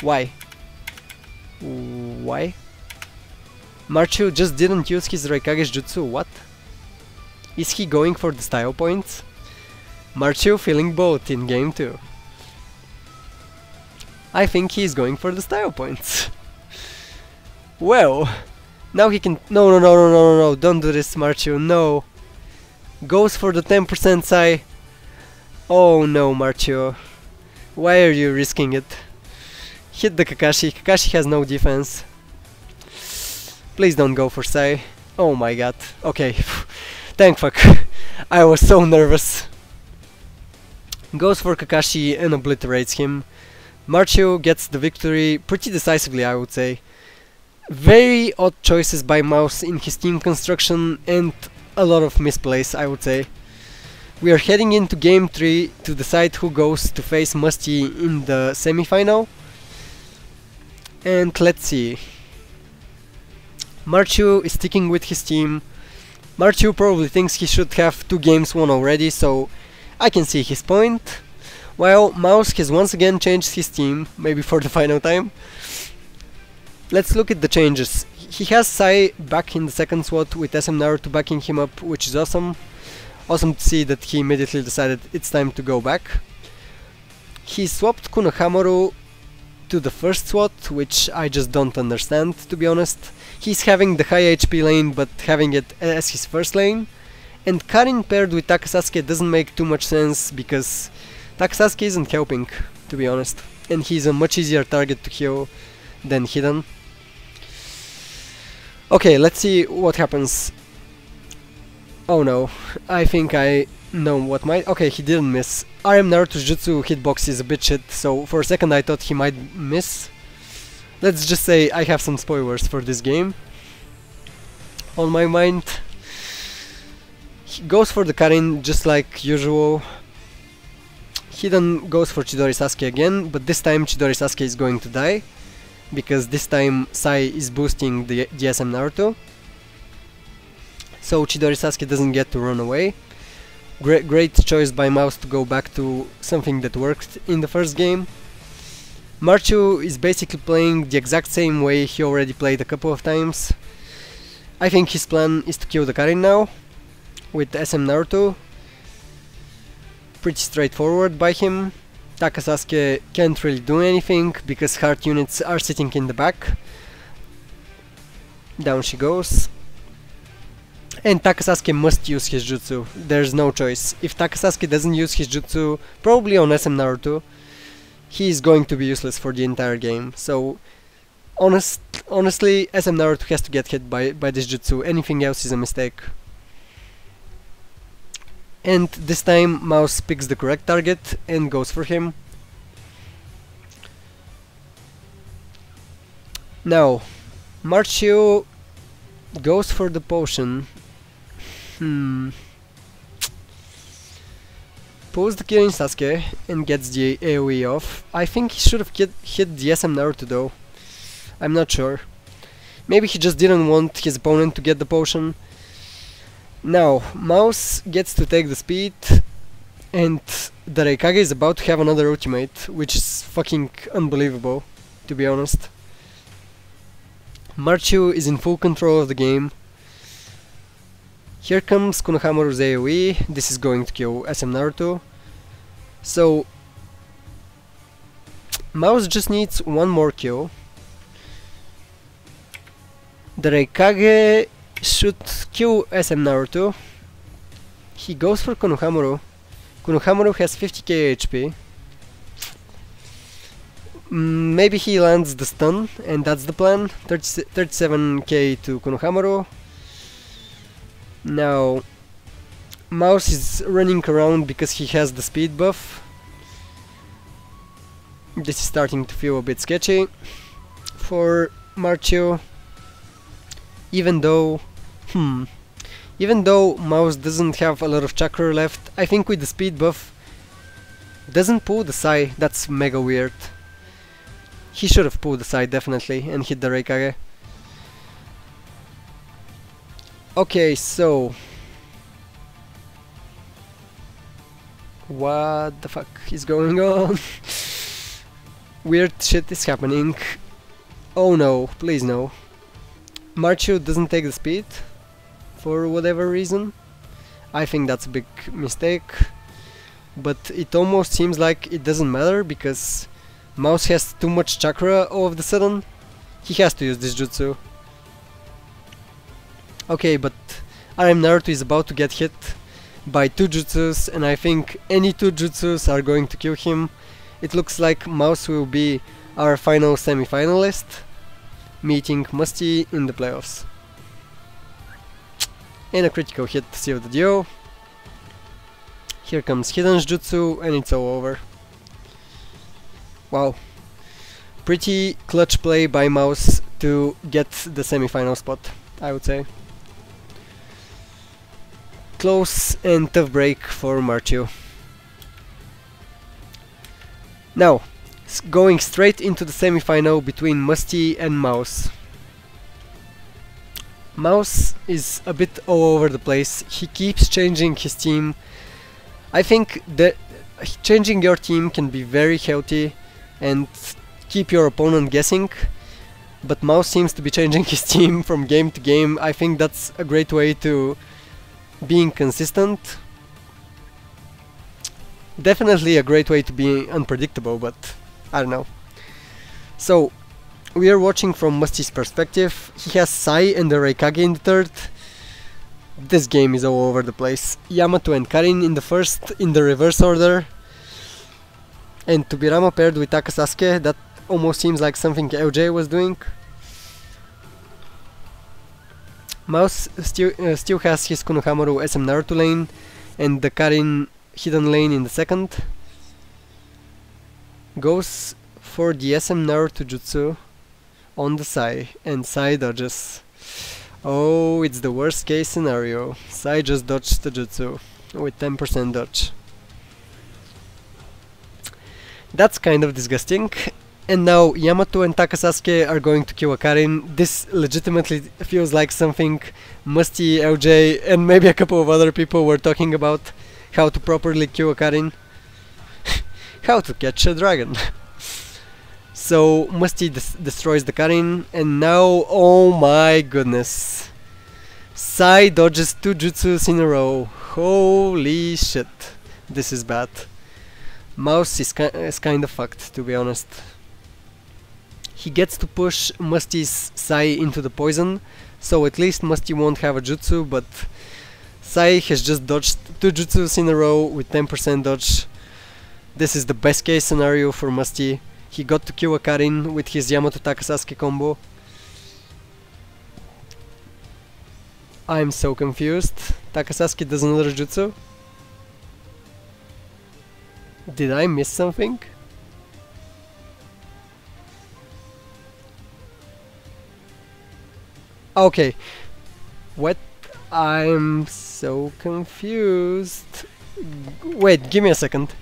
S1: Why? Why? Marchu just didn't use his Raikage's jutsu, what? Is he going for the style points? Marchu feeling both in game 2. I think he's going for the style points. Well, now he can... No, don't do this, Marchu, no. Goes for the 10% Sai. Oh no, Marchu. Why are you risking it? Hit the Kakashi. Kakashi has no defense. Please don't go for Sai. Oh my god. Okay. Thank fuck. I was so nervous. Goes for Kakashi and obliterates him. Marchu gets the victory pretty decisively, I would say. Very odd choices by Mouse in his team construction and a lot of misplays, I would say. We are heading into game 3 to decide who goes to face Musty in the semifinal. And let's see. Marchu is sticking with his team. Marchu probably thinks he should have 2 games won already, so I can see his point. While Mouse has once again changed his team, maybe for the final time. Let's look at the changes. He has Sai back in the second slot with SM Naruto backing him up, which is awesome. Awesome to see that he immediately decided it's time to go back. He swapped Konohamaru to the first slot, which I just don't understand, to be honest. He's having the high HP lane, but having it as his first lane. And Karin paired with Takasasuke doesn't make too much sense, because Takasasuke isn't helping, to be honest. And he's a much easier target to kill than Hidan. Okay, let's see what happens. Oh no, I think I know what might... Okay, he didn't miss. RM Naruto's jutsu hitbox is a bit shit, so for a second I thought he might miss. Let's just say I have some spoilers for this game on my mind. He goes for the Karin just like usual. He then goes for Chidori Sasuke again, but this time Chidori Sasuke is going to die, because this time Sai is boosting the SM Naruto. So Chidori Sasuke doesn't get to run away. Great choice by Mouse to go back to something that worked in the first game. Marchu is basically playing the exact same way he already played a couple of times. I think his plan is to kill the Karin now with SM Naruto. Pretty straightforward by him. Takasasuke can't really do anything because heart units are sitting in the back. Down she goes. And Takasasuke must use his jutsu, there's no choice. If Takasasuke doesn't use his jutsu, probably on SM Naruto, he is going to be useless for the entire game. So, honestly, SM Naruto has to get hit by this jutsu, anything else is a mistake. And this time Mouse picks the correct target and goes for him. Now, Marchu goes for the potion. Pulls the Kirin Sasuke and gets the AoE off. I think he should have hit the SM Naruto though. I'm not sure. Maybe he just didn't want his opponent to get the potion. Now, Mouse gets to take the speed, and the Raikage is about to have another ultimate, which is fucking unbelievable, to be honest. Marchu is in full control of the game. Here comes Konohamaru's AoE, this is going to kill SM Naruto. So, Mouse just needs one more kill. The Raikage should kill SM Naruto. He goes for Konohamaru. Konohamaru has 50k HP. Maybe he lands the stun, and that's the plan. 37k to Konohamaru. Now, Mouse is running around because he has the speed buff. This is starting to feel a bit sketchy for Marchio. Even though Mouse doesn't have a lot of chakra left, I think with the speed buff doesn't pull the Sai. That's mega weird. He should have pulled the Sai definitely and hit the Reikage. Okay, so what the fuck is going on? Weird shit is happening. Oh no, please no. Marchio doesn't take the speed for whatever reason. I think that's a big mistake. But it almost seems like it doesn't matter because Mouse has too much chakra all of the sudden. He has to use this jutsu. Okay, but RM Naruto is about to get hit by 2 jutsus, and I think any 2 jutsus are going to kill him. It looks like Mouse will be our final semi-finalist, meeting Musty in the playoffs. And a critical hit to seal the duo. Here comes Hiden's jutsu, and it's all over. Wow. Pretty clutch play by Mouse to get the semi-final spot, I would say. Close and tough break for Marchio. Now, going straight into the semi-final between Musty and Mouse. Mouse is a bit all over the place. He keeps changing his team. I think that changing your team can be very healthy and keep your opponent guessing, but Mouse seems to be changing his team from game to game. I think that's a great way to being consistent. Definitely a great way to be unpredictable, but I don't know. So, we are watching from Musty's perspective. He has Sai and the Reikage in the third. This game is all over the place. Yamato and Karin in the first, in the reverse order. And Tobirama paired with Takasasuke. That almost seems like something LJ was doing. Mouse still has his Konohamaru SM Naruto lane and the Karin hidden lane in the second. Goes for the SM Naruto jutsu on the Sai, and Sai dodges. Oh, it's the worst case scenario. Sai just dodged the jutsu with 10% dodge. That's kind of disgusting. And now Yamato and Takasasuke are going to kill a Karin. This legitimately feels like something Musty, LJ, and maybe a couple of other people were talking about. How to properly kill a Karin. How to catch a dragon. So Musty destroys the Karin, and now, oh my goodness. Sai dodges 2 jutsus in a row. Holy shit. This is bad. Mouse is kind of fucked, to be honest. He gets to push Musty's Sai into the poison, so at least Musty won't have a jutsu, but Sai has just dodged 2 jutsus in a row with 10% dodge. This is the best case scenario for Musty. He got to kill a Karin with his Yamato Takasasuke combo. I'm so confused. Takasasuke does another jutsu? Did I miss something? Okay. What? I'm so confused. Wait, give me a second.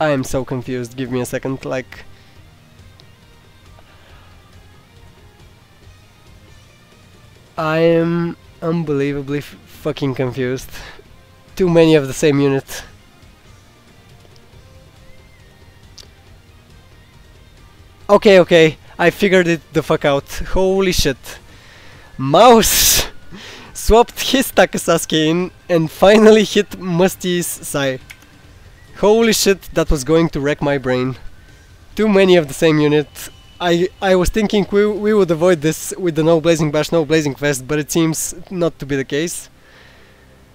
S1: I am so confused, give me a second, like... I am unbelievably fucking confused. Too many of the same unit. Okay, I figured it the fuck out. Holy shit. Mouse swapped his Takasasuke in and finally hit Musty's Sai. Holy shit, that was going to wreck my brain. Too many of the same unit. I was thinking we would avoid this with the no Blazing Bash, no Blazing Fest, but it seems not to be the case.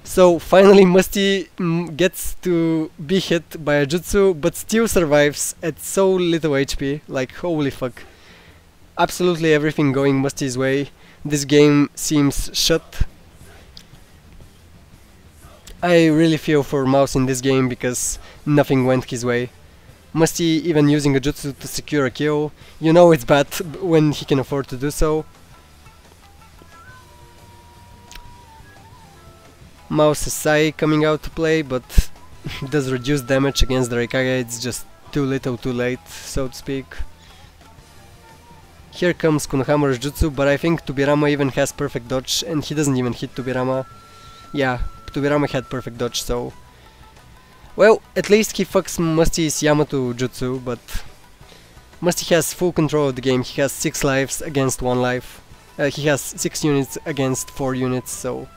S1: So finally Musty gets to be hit by a jutsu, but still survives at so little HP. Like, holy fuck. Absolutely everything going Musty's way. This game seems shut. I really feel for Mouse in this game because nothing went his way. Musty even using a jutsu to secure a kill. You know it's bad when he can afford to do so. Mouse is Sai coming out to play, but does reduce damage against the Raikage. It's just too little too late, so to speak. Here comes Konohamaru's jutsu, but I think Tubirama even has perfect dodge, and he doesn't even hit Tubirama. Yeah, Tubirama had perfect dodge, so... Well, at least he fucks Musty's Yamato jutsu, but... Musty has full control of the game. He has 6 lives against 1 life. He has 6 units against 4 units, so...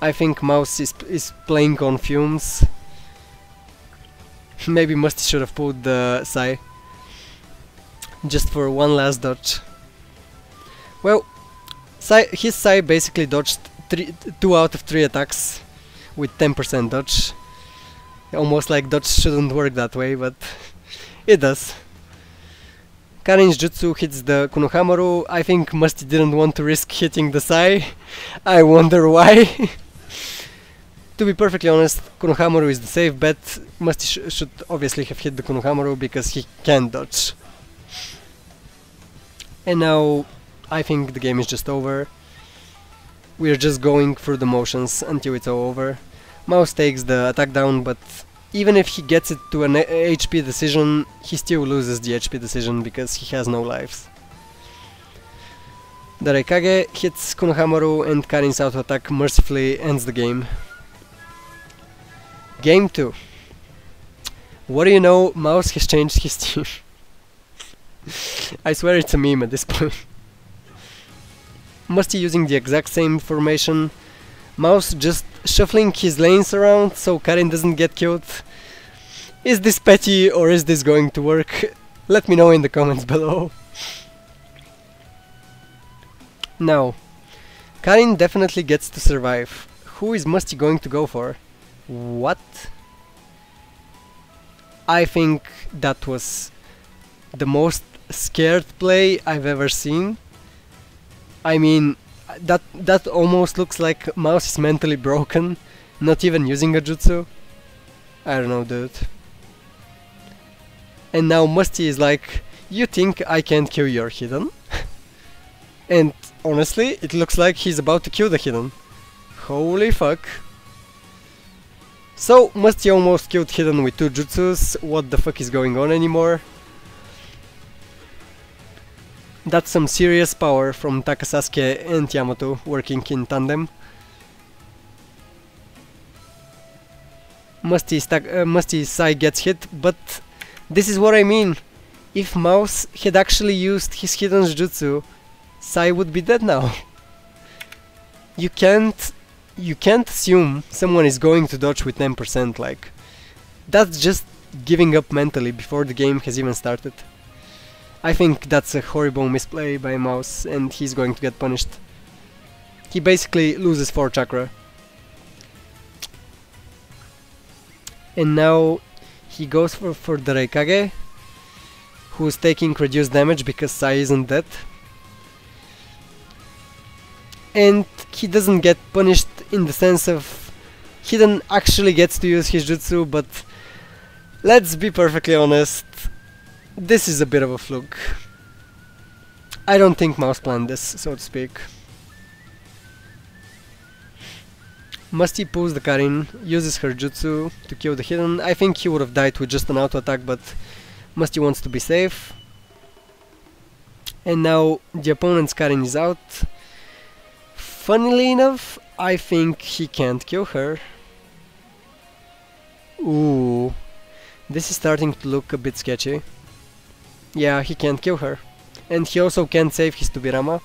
S1: I think Mouse is playing on fumes. Maybe Musty should have pulled the Sai. Just for one last dodge. Well, his Sai basically dodged 2 out of 3 attacks with 10% dodge. Almost like dodge shouldn't work that way, but it does. Karin's jutsu hits the Konohamaru. I think Musty didn't want to risk hitting the Sai. I wonder why. To be perfectly honest, Konohamaru is the safe bet. Musty should obviously have hit the Konohamaru because he can dodge. And now I think the game is just over. We're just going through the motions until it's all over. Mouse takes the attack down, but even if he gets it to an HP decision, he still loses the HP decision because he has no lives. The Raikage hits Konohamaru and Karin's auto attack mercifully ends the game. Game 2. What do you know, Mouse has changed his team. I swear it's a meme at this point. Musty using the exact same formation. Mouse just shuffling his lanes around so Karin doesn't get killed. Is this petty or is this going to work? Let me know in the comments below. Now, Karin definitely gets to survive. Who is Musty going to go for? What? I think that was the most scared play I've ever seen. I mean, that almost looks like Mouse is mentally broken, not even using a jutsu. I don't know, dude. And now Musty is like, you think I can't kill your hidden? And honestly, it looks like he's about to kill the hidden. Holy fuck. So, Musty almost killed Hidden with 2 jutsus. What the fuck is going on anymore? That's some serious power from Takasasuke and Yamato working in tandem. Musty's Sai gets hit, but this is what I mean. If Mouse had actually used his hidden jutsu, Sai would be dead now. You can't assume someone is going to dodge with 10%, like... That's just giving up mentally before the game has even started. I think that's a horrible misplay by Mouse and he's going to get punished. He basically loses 4 chakra. And now he goes for the Raikage, who's taking reduced damage because Sai isn't dead. And he doesn't get punished in the sense of Hidden actually gets to use his jutsu, but let's be perfectly honest, this is a bit of a fluke. I don't think Mouse planned this, so to speak. Musty pulls the Karin, uses her jutsu to kill the Hidden. I think he would have died with just an auto attack, but Musty wants to be safe. And now the opponent's Karin is out. Funnily enough, I think he can't kill her. Ooh, this is starting to look a bit sketchy. Yeah, he can't kill her. And he also can't save his Tubirama.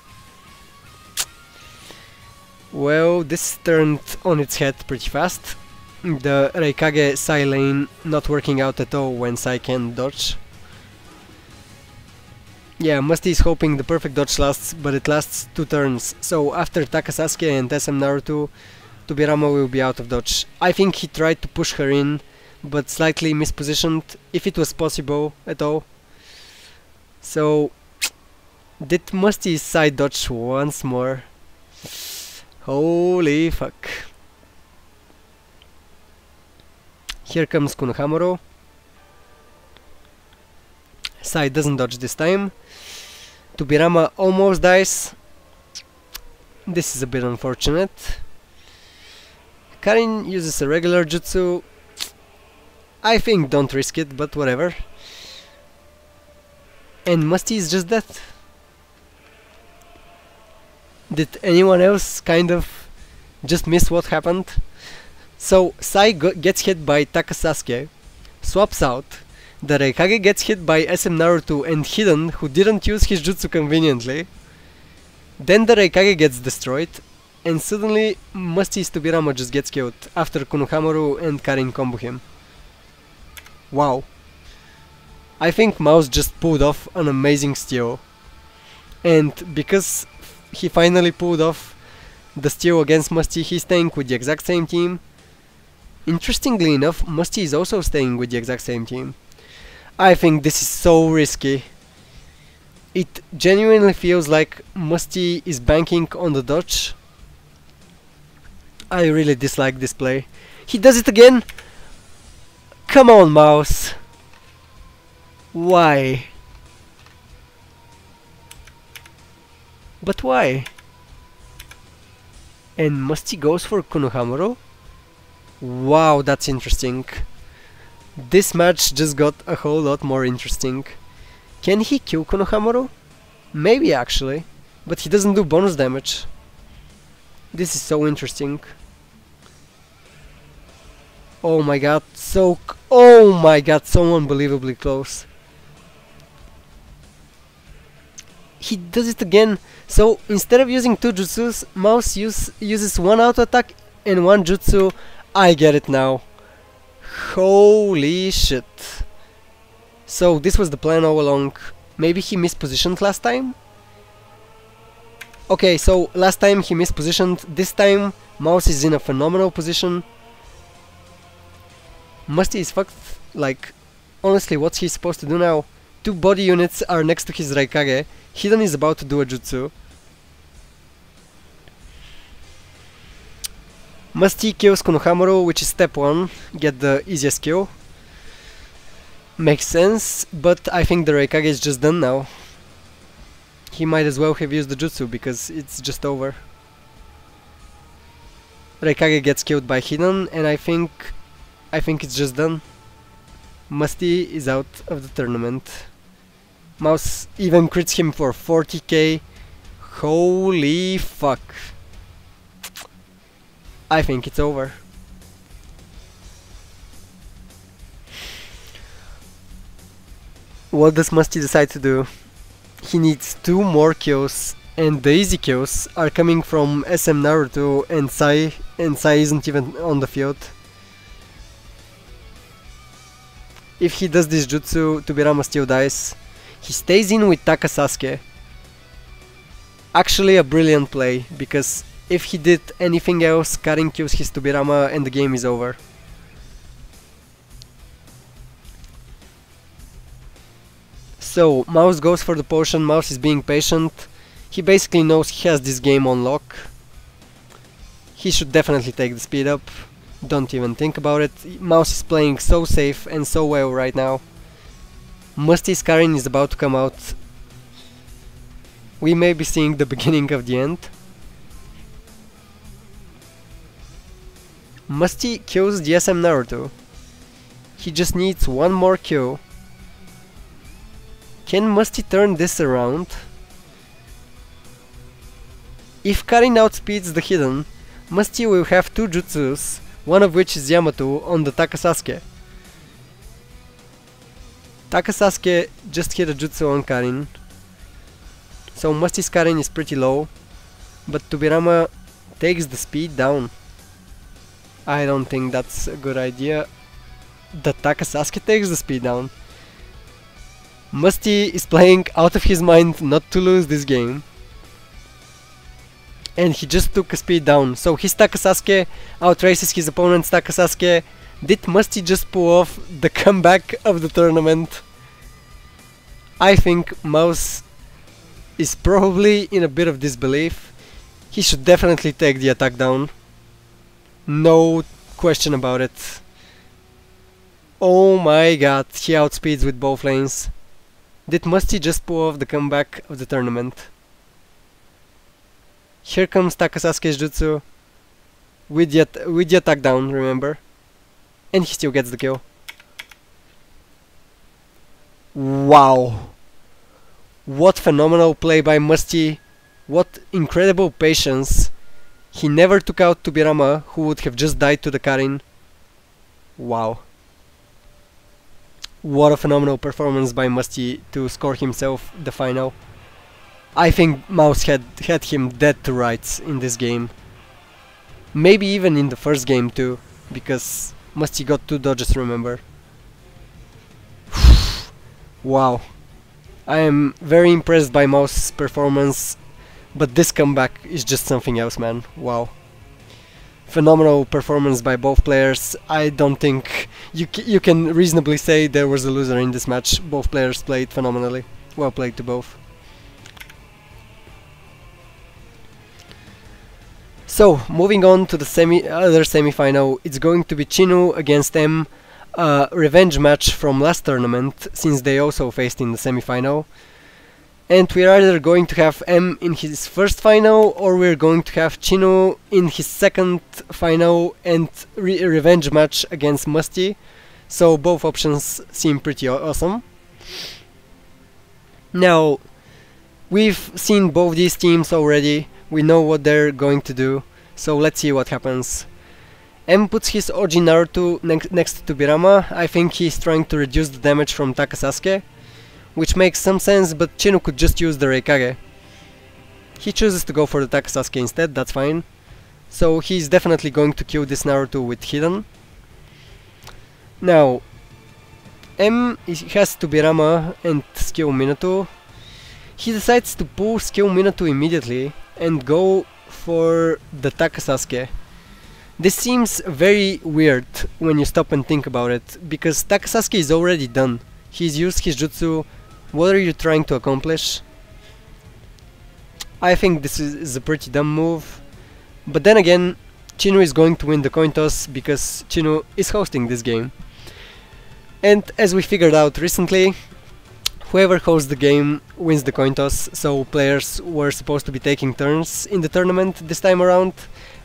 S1: Well, this turned on its head pretty fast. The Raikage Sai lane not working out at all when Sai can dodge. Yeah, Musty is hoping the perfect dodge lasts, but it lasts 2 turns. So after Takasasuke and SM Naruto, Tubirama will be out of dodge. I think he tried to push her in, but slightly mispositioned, if it was possible at all. So, did Musty Sai dodge once more? Holy fuck. Here comes Konohamaru. Sai doesn't dodge this time. Tobirama almost dies. This is a bit unfortunate. Karin uses a regular jutsu. I think don't risk it, but whatever. And Musty is just dead. Did anyone else kind of just miss what happened? So Sai gets hit by Takasasuke, swaps out, the Raikage gets hit by SM Naruto and Hidden, who didn't use his jutsu conveniently. Then the Raikage gets destroyed, and suddenly Musty's Tobirama just gets killed after Konohamaru and Karin combo him. Wow. I think Mouse just pulled off an amazing steal. And because he finally pulled off the steal against Musty, he's staying with the exact same team. Interestingly enough, Musty is also staying with the exact same team. I think this is so risky. It genuinely feels like Musty is banking on the dodge. I really dislike this play. He does it again! Come on, Mouse! Why? But why? And Musty goes for Konohamaru? Wow, that's interesting. This match just got a whole lot more interesting. Can he kill Konohamaru? Maybe actually, but he doesn't do bonus damage. This is so interesting. Oh my god, so unbelievably close. He does it again. So instead of using two jutsus, Mouse uses one auto attack and one jutsu. I get it now. Holy shit. So this was the plan all along. Maybe he mispositioned last time? Okay, so last time he mispositioned. This time Mouse is in a phenomenal position. Musty is fucked. Like, honestly, what's he supposed to do now? Two body units are next to his Raikage. Hidden is about to do a jutsu. Musty kills Konohamaru, which is step 1. Get the easiest kill. Makes sense, but I think the Raikage is just done now. He might as well have used the jutsu because it's just over. Raikage gets killed by Hidden, and I think it's just done. Musty is out of the tournament. Mouse even crits him for 40k. Holy fuck. I think it's over. What does Musty decide to do? He needs 2 more kills, and the easy kills are coming from SM Naruto and Sai isn't even on the field. If he does this jutsu, Tobirama still dies. He stays in with Takasasuke. Actually a brilliant play, because if he did anything else, Karin kills his Tobirama and the game is over. So, Mouse goes for the potion. Mouse is being patient. He basically knows he has this game on lock. He should definitely take the speed up. Don't even think about it. Mouse is playing so safe and so well right now. Musty's Karin is about to come out. We may be seeing the beginning of the end. Musty kills the SM Naruto. He just needs one more kill. Can Musty turn this around? If Karin outspeeds the Hidden, Musty will have 2 jutsus, one of which is Yamato, on the Takasasuke. Takasasuke just hit a jutsu on Karin. So Musty's Karin is pretty low, but Tobirama takes the speed down. I don't think that's a good idea. The Takasasuke takes the speed down. Musty is playing out of his mind not to lose this game. And he just took a speed down. So his Takasasuke outraces his opponent's Takasasuke. Did Musty just pull off the comeback of the tournament? I think Mouse is probably in a bit of disbelief. He should definitely take the attack down. No question about it. Oh my god, he outspeeds with both lanes. Did Musty just pull off the comeback of the tournament? Here comes Takasasuke's jutsu. With the attack down, remember? And he still gets the kill. Wow! What phenomenal play by Musty. What incredible patience. He never took out Tubirama, who would have just died to the Karin. Wow. What a phenomenal performance by Musty to score himself the final. I think Mouse had him dead to rights in this game. Maybe even in the first game too, because Musty got 2 dodges, remember? Wow. I am very impressed by Mouse's performance, but this comeback is just something else, man. Wow. Phenomenal performance by both players. I don't think you can reasonably say there was a loser in this match. Both players played phenomenally. Well played to both. So, moving on to the other semi-final, it's going to be Chinu against M, a revenge match from last tournament, since they also faced in the semi-final. And we're either going to have M in his first final, or we're going to have Chinu in his second final and revenge match against Musty. So both options seem pretty awesome. Now, we've seen both these teams already. We know what they're going to do, so let's see what happens. M puts his Oji Naruto next to Tubirama. I think he's trying to reduce the damage from Takasasuke, which makes some sense, but Chinu could just use the Reikage. He chooses to go for the Takasasuke instead, that's fine. So he's definitely going to kill this Naruto with Hidden. Now, M has Tubirama and skill Minato. He decides to pull skill Minato immediately and go for the Takasasuke. This seems very weird when you stop and think about it, because Takasasuke is already done. He's used his jutsu. What are you trying to accomplish? I think this is a pretty dumb move. But then again, Chinu is going to win the coin toss because Chinu is hosting this game. And as we figured out recently, whoever hosts the game wins the coin toss, so players were supposed to be taking turns in the tournament this time around,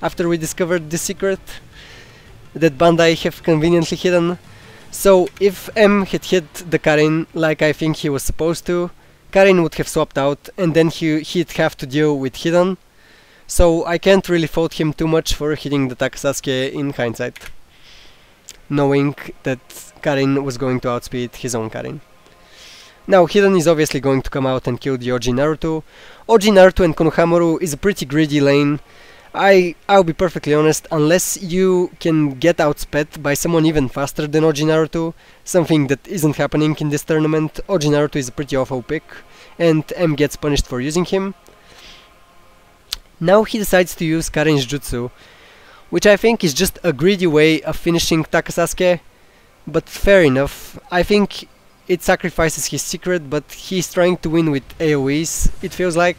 S1: after we discovered this secret that Bandai have conveniently hidden. So if M had hit the Karin like I think he was supposed to, Karin would have swapped out and then he'd have to deal with Hidden. So I can't really fault him too much for hitting the Takasasuke in hindsight, knowing that Karin was going to outspeed his own Karin. Now Hidden is obviously going to come out and kill the Oji Naruto. Oji Naruto and Konohamaru is a pretty greedy lane. I'll be perfectly honest, unless you can get outsped by someone even faster than Oji Naruto, something that isn't happening in this tournament, Oji Naruto is a pretty awful pick, and M gets punished for using him. Now he decides to use Karin's jutsu, which I think is just a greedy way of finishing Takasasuke, but fair enough. I think it sacrifices his secret, but he's trying to win with AoEs, it feels like.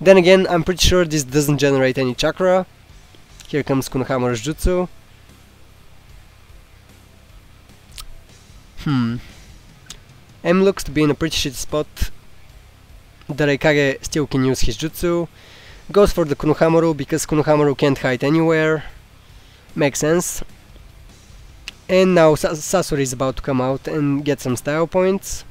S1: Then again, I'm pretty sure this doesn't generate any chakra. Here comes Konohamaru's jutsu. M looks to be in a pretty shitty spot. The Reikage still can use his jutsu. Goes for the Konohamaru because Konohamaru can't hide anywhere. Makes sense. And now Sasori is about to come out and get some style points.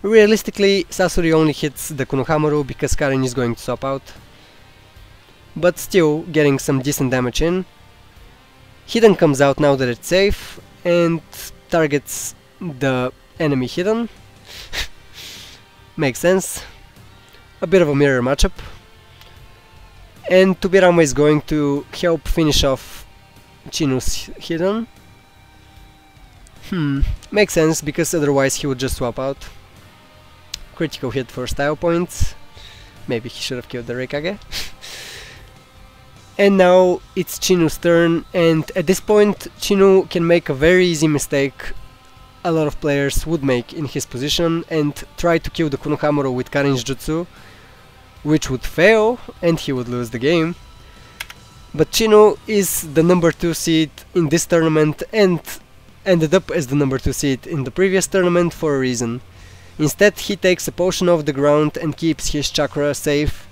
S1: Realistically, Sasori only hits the Konohamaru because Karin is going to swap out. But still getting some decent damage in. Hidden comes out now that it's safe and targets the enemy Hidden. Makes sense. A bit of a mirror matchup. And Tubirama is going to help finish off Chinu's Hidden. Makes sense because otherwise he would just swap out. Critical hit for style points. Maybe he should have killed the Reikage. And now it's Chinu's turn, and at this point Chinu can make a very easy mistake a lot of players would make in his position and try to kill the Konohamaru with Karin's jutsu, which would fail and he would lose the game. But Chino is the number 2 seed in this tournament and ended up as the number 2 seed in the previous tournament for a reason. Instead, he takes a potion off the ground and keeps his chakra safe.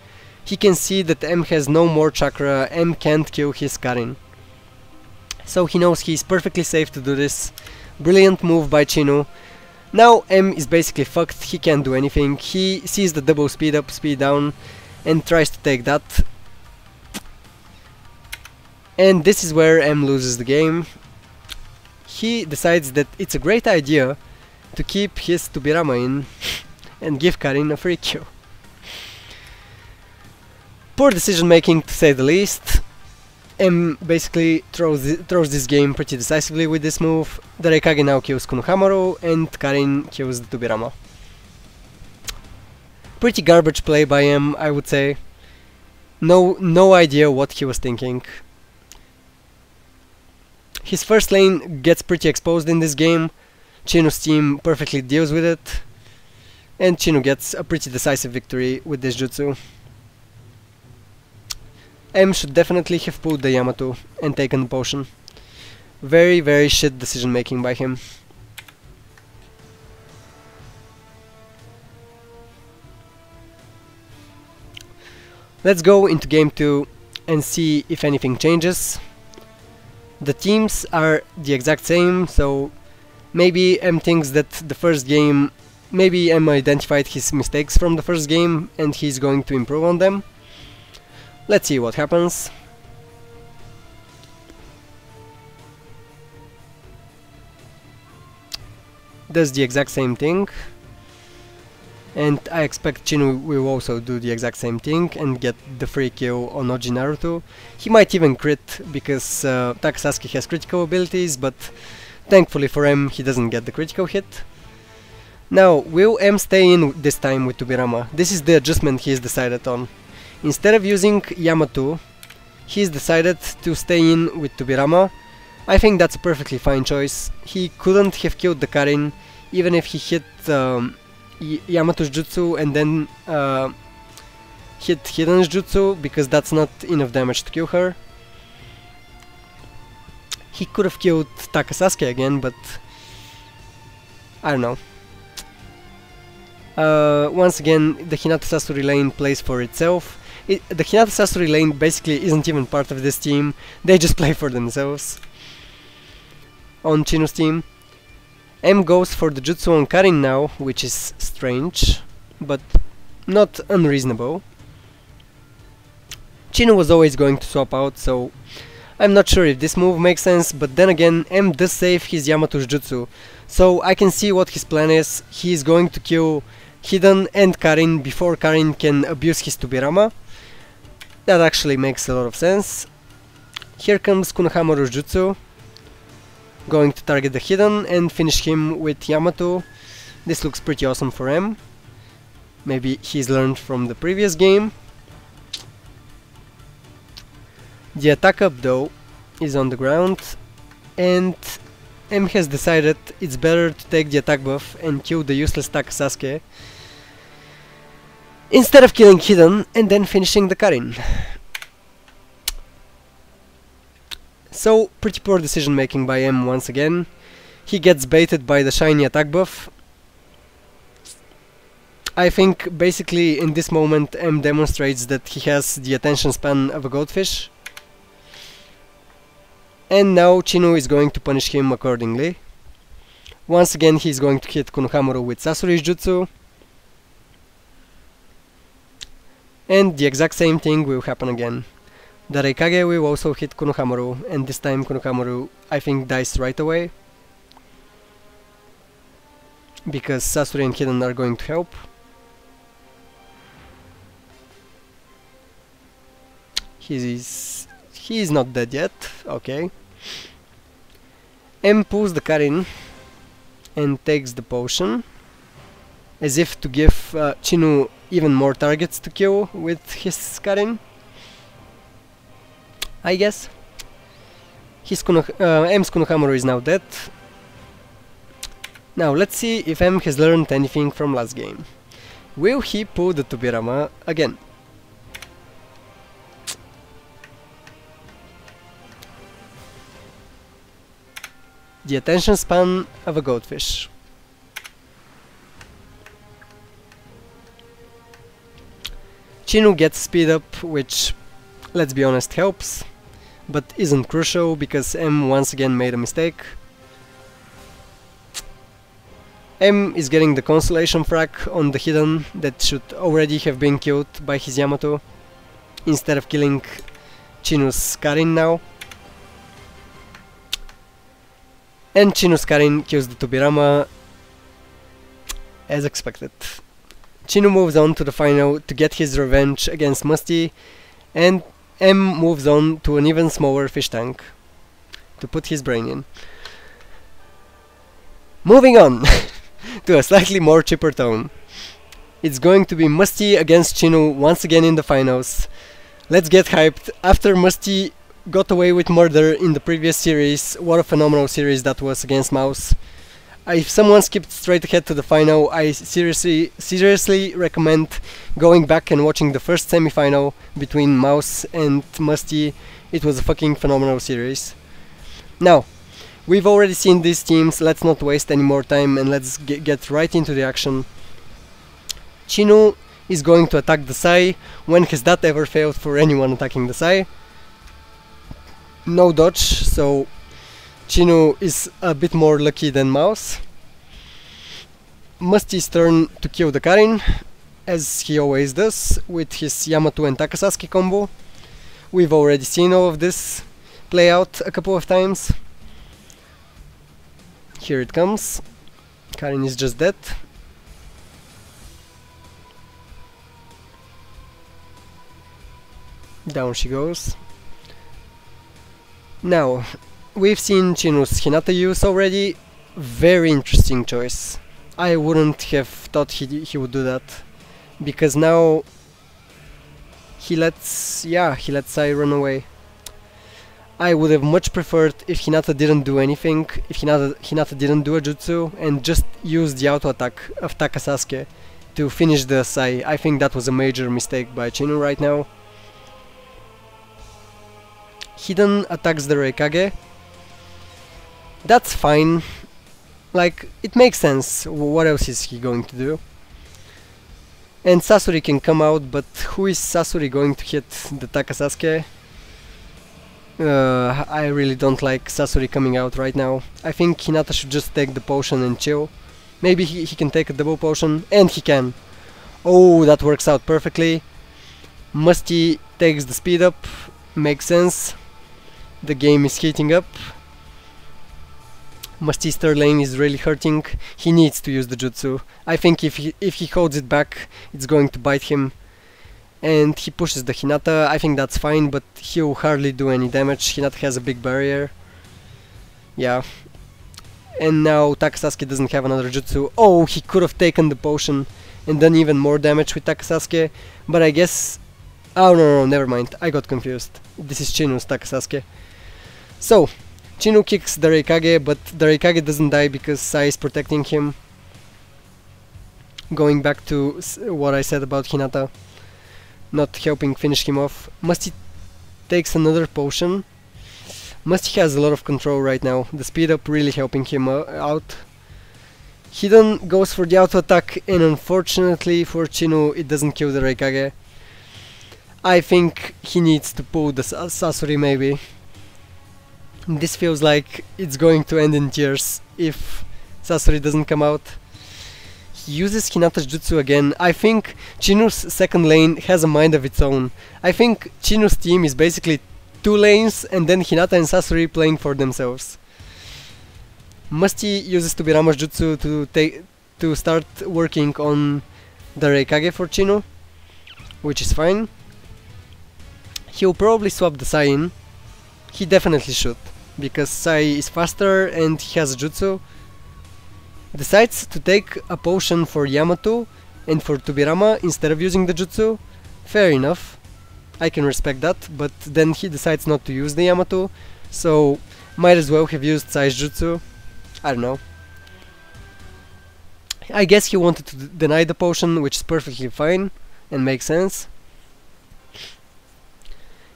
S1: He can see that M has no more chakra, M can't kill his Karin. So he knows he's perfectly safe to do this. Brilliant move by Chino. Now M is basically fucked, he can't do anything. He sees the double speed up, speed down and tries to take that. And this is where M loses the game. He decides that it's a great idea to keep his Tubirama in and give Karin a free kill. Poor decision making to say the least. M basically throws this game pretty decisively with this move. The Reikage now kills Konohamaru and Karin kills the Tubirama. Pretty garbage play by M, I would say. No idea what he was thinking. His first lane gets pretty exposed in this game. Chino's team perfectly deals with it. And Chino gets a pretty decisive victory with this jutsu. M should definitely have pulled the Yamato and taken the potion. Very shit decision making by him. Let's go into game 2 and see if anything changes. The teams are the exact same, so maybe M thinks that the first game, maybe M identified his mistakes from the first game and he's going to improve on them. Let's see what happens. Does the exact same thing. And I expect Chino will also do the exact same thing and get the free kill on Oji Naruto. He might even crit because Takasasuke has critical abilities, but thankfully for M he doesn't get the critical hit. Now, will M stay in this time with Tubirama? This is the adjustment he's decided on. Instead of using Yamato, he's decided to stay in with Tubirama. I think that's a perfectly fine choice. He couldn't have killed the Karin even if he hit Yamato's jutsu and then hit Hiden's jutsu, because that's not enough damage to kill her. He could have killed Takasasuke again, but I don't know. Once again, the Hinata Sasori lane plays for itself. The Hinata Sasori lane basically isn't even part of this team, they just play for themselves. On Chino's team, M goes for the jutsu on Karin now, which is strange, but not unreasonable. Chino was always going to swap out, so I'm not sure if this move makes sense, but then again, M does save his Yamato's jutsu, so I can see what his plan is. He is going to kill Hiden and Karin before Karin can abuse his Tubirama. That actually makes a lot of sense. Here comes Konohamaru's jutsu, going to target the Hiden and finish him with Yamato. This looks pretty awesome for M. Maybe he's learned from the previous game. The attack up though is on the ground, and M has decided it's better to take the attack buff and kill the useless Takasasuke instead of killing Hiden and then finishing the Karin. So, pretty poor decision making by M once again. He gets baited by the shiny attack buff. I think basically in this moment M demonstrates that he has the attention span of a goldfish. And now Chino is going to punish him accordingly. Once again he's going to hit Konohamaru with Sasori's jutsu. And the exact same thing will happen again. The Reikage will also hit Konohamaru, and this time Konohamaru, I think, dies right away. Because Sasori and Hiden are going to help. He's not dead yet, okay. M pulls the Karin and takes the potion, as if to give Chino even more targets to kill with his Karin, I guess. M's Konohamaru is now dead. Now let's see if M has learned anything from last game. Will he pull the Tubirama again? the attention span of a goldfish. Chinu gets speed up, which, let's be honest, helps, but isn't crucial because M once again made a mistake. M is getting the consolation frag on the hidden that should already have been killed by his Yamato, instead of killing Chinu's Karin now. And Chinu's Karin kills the Tobirama as expected. Chinu moves on to the final to get his revenge against Musty, and M moves on to an even smaller fish tank to put his brain in. Moving on to a slightly more chipper tone. It's going to be Musty against Chinu once again in the finals. Let's get hyped. After Musty got away with murder in the previous series, what a phenomenal series that was against Mouse. If someone skipped straight ahead to the final, I seriously recommend going back and watching the first semi-final between Mouse and Musty. It was a fucking phenomenal series. Now, we've already seen these teams, let's not waste any more time and let's get right into the action. Chinu is going to attack the Sai. When has that ever failed for anyone attacking the Sai? No dodge, so Chinu is a bit more lucky than Mouse. Musty's turn to kill the Karin, as he always does, with his Yamato and Takasaki combo. We've already seen all of this play out a couple of times. Here it comes. Karin is just dead. Down she goes. Now, we've seen Chinu's Hinata use already. Very interesting choice. I wouldn't have thought he would do that, because now he lets Sai run away. I would have much preferred if Hinata didn't do anything, if Hinata didn't do a jutsu and just used the auto attack of Takasasuke to finish the Sai. I think that was a major mistake by Chinu right now. Hidden attacks the Reikage. That's fine. Like, it makes sense. What else is he going to do? And Sasori can come out, but who is Sasori going to hit? The Takasasuke? I really don't like Sasori coming out right now. I think Hinata should just take the potion and chill. Maybe he can take a double potion, and he can. Oh, that works out perfectly. Musty takes the speed up. Makes sense. The game is heating up. Musty's third lane is really hurting. He needs to use the jutsu. I think if he holds it back, it's going to bite him. And he pushes the Hinata. I think that's fine, but he'll hardly do any damage. Hinata has a big barrier. Yeah. And now Takasasuke doesn't have another jutsu. Oh, he could have taken the potion and done even more damage with Takasasuke. But I guess... Oh, no, never mind. I got confused. This is Chinu's Takasasuke. So, Chinu kicks the Reikage, but the Reikage doesn't die because Sai is protecting him. Going back to what I said about Hinata not helping finish him off. Musty takes another potion. Musty has a lot of control right now. The speed up really helping him out. Hidden goes for the auto attack, and unfortunately for Chinu it doesn't kill the Reikage. I think he needs to pull the Sasori maybe. This feels like it's going to end in tears if Sasori doesn't come out. He uses Hinata's jutsu again. I think Chinu's second lane has a mind of its own. I think Chinu's team is basically two lanes and then Hinata and Sasori playing for themselves. Musty uses Tobirama's jutsu to start working on the Reikage for Chinu, which is fine. He'll probably swap the Sai in. He definitely should, because Sai is faster and he has a jutsu. Decides to take a potion for Yamato and for Tobirama instead of using the jutsu. Fair enough, I can respect that, but then he decides not to use the Yamato, so might as well have used Sai's jutsu. I don't know. I guess he wanted to deny the potion, which is perfectly fine and makes sense.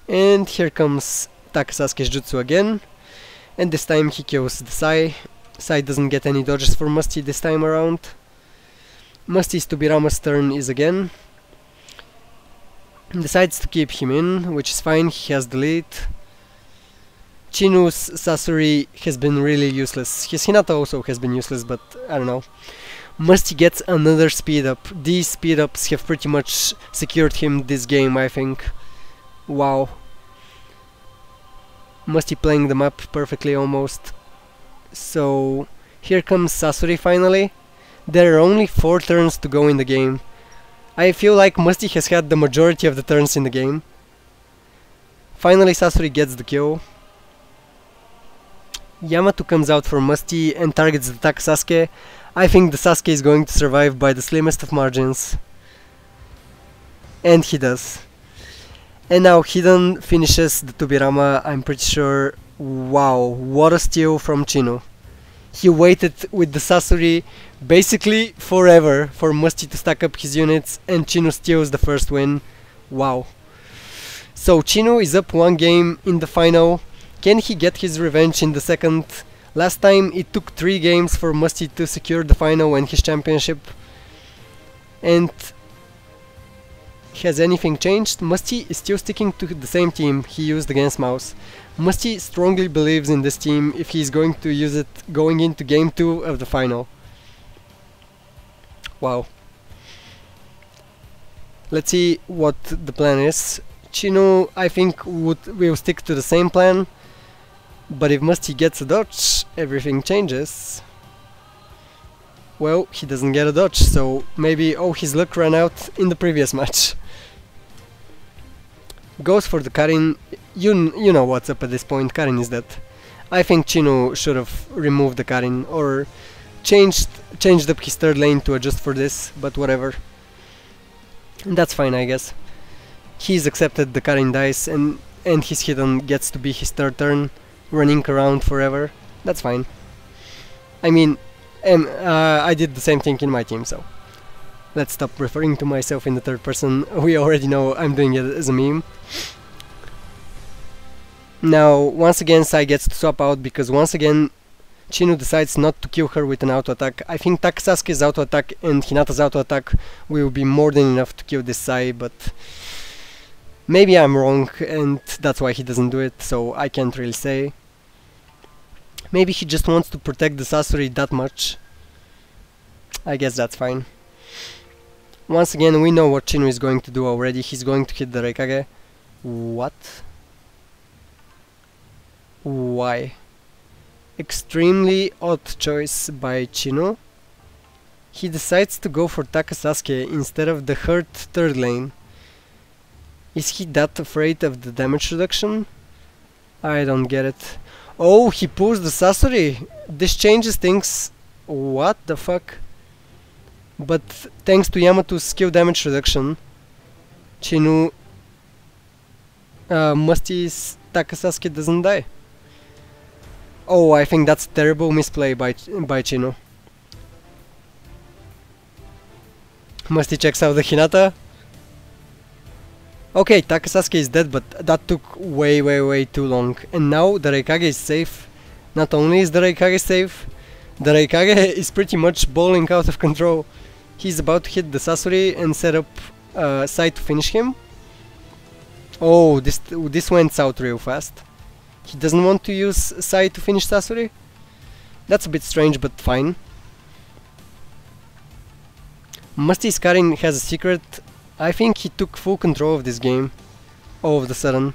S1: And here comes Takasasuke's jutsu again. And this time he kills the Sai. Sai doesn't get any dodges for Musty this time around. Musty's Tobirama's turn is again. Decides to keep him in, which is fine, he has the lead. Chinu's Sasori has been really useless. His Hinata also has been useless, but I don't know. Musty gets another speed up. These speed ups have pretty much secured him this game, I think. Wow. Musty playing the map perfectly almost. So here comes Sasori finally. There are only 4 turns to go in the game. I feel like Musty has had the majority of the turns in the game. Finally Sasori gets the kill. Yamato comes out for Musty and targets the attack Sasuke. I think the Sasuke is going to survive by the slimmest of margins. And he does. And now Hidden finishes the Tobirama, I'm pretty sure. Wow, what a steal from Chinu. He waited with the Sasori basically forever for Musty to stack up his units, and Chinu steals the first win. Wow. So Chinu is up 1 game in the final. Can he get his revenge in the second? Last time it took 3 games for Musty to secure the final and his championship. And has anything changed? Musty is still sticking to the same team he used against Mouse. Musty strongly believes in this team if he's going to use it going into game 2 of the final. Wow. Let's see what the plan is. Chinu, I think, will stick to the same plan. But if Musty gets a dodge, everything changes. Well, he doesn't get a dodge, so maybe, oh, his luck ran out in the previous match. Goes for the Karin. You know what's up at this point, Karin is dead. I think Chinu should have removed the Karin, or changed up his third lane to adjust for this, but whatever. That's fine, I guess. He's accepted the Karin dice, and his Hidden gets to be his third turn, running around forever. That's fine. I mean, I did the same thing in my team, so let's stop referring to myself in the third person. We already know I'm doing it as a meme. Now, once again, Sai gets to swap out because once again Chinu decides not to kill her with an auto attack. I think Sasuke's auto attack and Hinata's auto attack will be more than enough to kill this Sai, but maybe I'm wrong and that's why he doesn't do it, so I can't really say. Maybe he just wants to protect the Sasori that much. I guess that's fine. Once again, we know what Chinu is going to do already. He's going to hit the Reikage. What? Why? Extremely odd choice by Chinu. He decides to go for Sasuke instead of the hurt third lane. Is he that afraid of the damage reduction? I don't get it. Oh, he pulls the Sasori! This changes things. What the fuck? But thanks to Yamato's skill damage reduction, Chinu Musty's Sasuke doesn't die. Oh, I think that's terrible misplay by Chinu. Musty checks out the Hinata. Okay, Sasuke is dead, but that took way too long. And now the Reikage is safe. Not only is the Reikage safe, the Reikage is pretty much bowling out of control. He's about to hit the Sasori and set up Sai to finish him. Oh, this went south real fast. He doesn't want to use Sai to finish Sasori? That's a bit strange, but fine. Musty's Karin has a secret. I think he took full control of this game all of a sudden,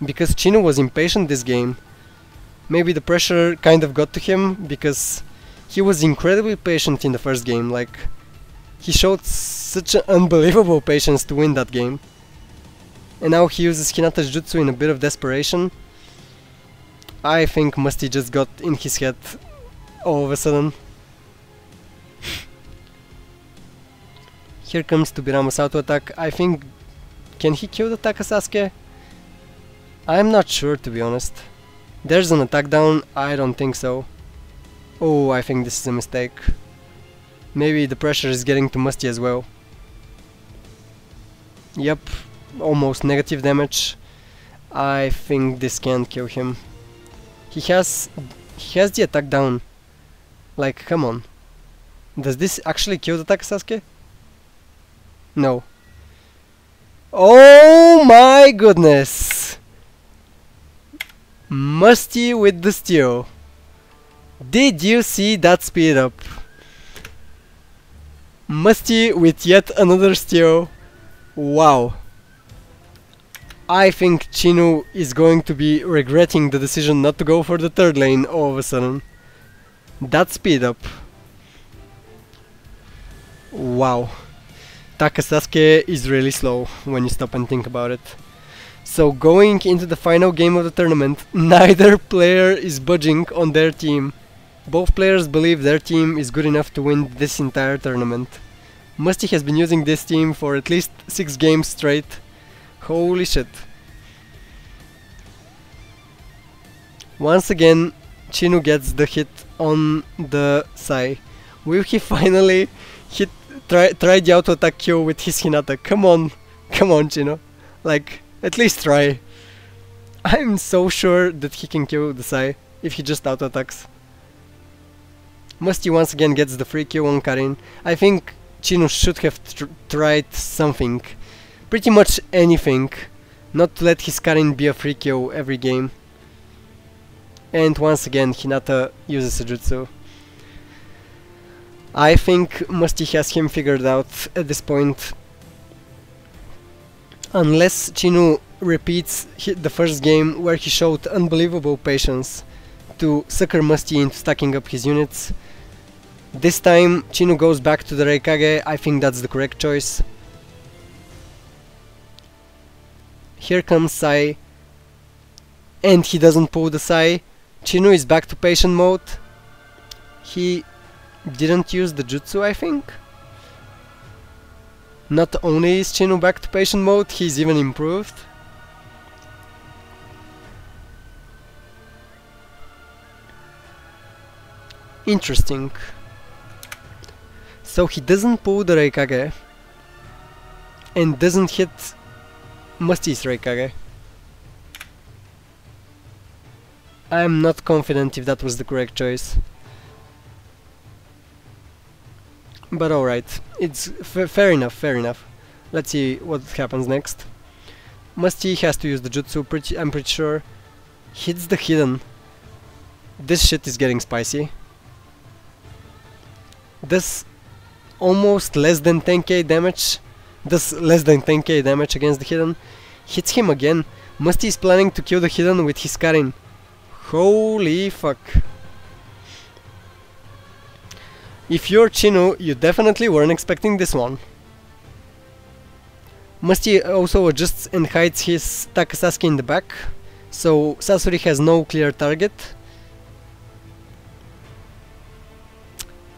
S1: because Chinu was impatient this game. Maybe the pressure kind of got to him, because he was incredibly patient in the first game. Like, he showed such an unbelievable patience to win that game. And now he uses Hinata's jutsu in a bit of desperation. I think Musty just got in his head all of a sudden. Here comes Tobirama's auto attack. I think... Can he kill the Sasuke? I'm not sure, to be honest. There's an attack down. I don't think so. Oh, I think this is a mistake. Maybe the pressure is getting to Musty as well. Yep, almost negative damage. I think this can't kill him. He has the attack down. Like, come on. Does this actually kill the Takasasuke? No. Oh my goodness! Musty with the steal. Did you see that speed up? Musty with yet another steal. Wow. I think Chinu is going to be regretting the decision not to go for the third lane all of a sudden. That speed up. Wow. Takasasuke is really slow when you stop and think about it. So going into the final game of the tournament, neither player is budging on their team. Both players believe their team is good enough to win this entire tournament. Musty has been using this team for at least 6 games straight. Holy shit. Once again, Chinu gets the hit on the Sai. Will he finally try the auto attack kill with his Hinata? Come on, Chinu. Like, at least try. I'm so sure that he can kill the Sai if he just auto attacks. Musty once again gets the free kill on Karin. I think Chinu should have tried something. Pretty much anything. Not to let his Karin be a free kill every game. And once again Hinata uses a jutsu. I think Musty has him figured out at this point. Unless Chinu repeats the first game where he showed unbelievable patience to sucker Musty into stacking up his units. This time Chinu goes back to the Reikage. I think that's the correct choice. Here comes Sai. And he doesn't pull the Sai. Chinu is back to patient mode. He didn't use the jutsu, I think. Not only is Chinu back to patient mode, he's even improved. Interesting. So he doesn't pull the Reikage and doesn't hit Musty's Reikage. I'm not confident if that was the correct choice. But alright, it's fair enough. Let's see what happens next. Musty has to use the jutsu, I'm pretty sure. Hits the hidden. This shit is getting spicy. Does almost less than 10k damage. Does less than 10k damage against the hidden. Hits him again. Musty is planning to kill the hidden with his Karin. Holy fuck. If you're Chinu, you definitely weren't expecting this one. Musty also adjusts and hides his Takasasuke in the back, so Sasori has no clear target.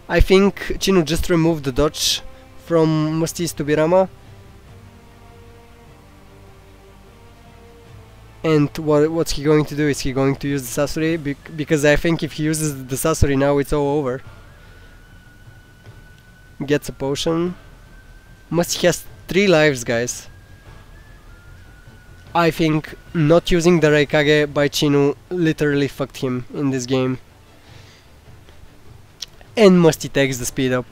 S1: I think Chinu just removed the dodge from Musty's Tobirama. And what's he going to do? Is he going to use the Sasori? Because I think if he uses the Sasori now, it's all over. Gets a potion. Musty has 3 lives, guys. I think not using the Reikage by Chinu literally fucked him in this game. And Musty takes the speed up.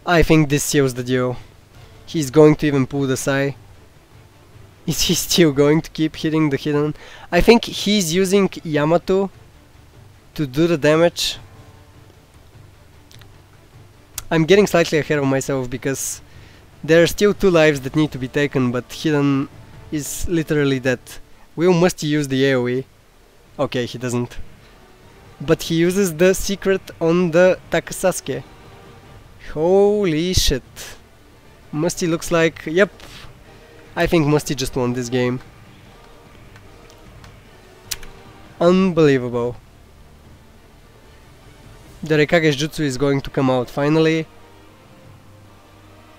S1: I think this seals the deal. He's going to even pull the Sai. Is he still going to keep hitting the hidden? I think he's using Yamato to do the damage. I'm getting slightly ahead of myself because there are still 2 lives that need to be taken, but hidden is literally dead. Will Musty use the AoE? Okay, he doesn't. But he uses the secret on the Takasasuke. Holy shit. Musty looks like... Yep. I think Musty just won this game. Unbelievable. The Reikage's jutsu is going to come out finally.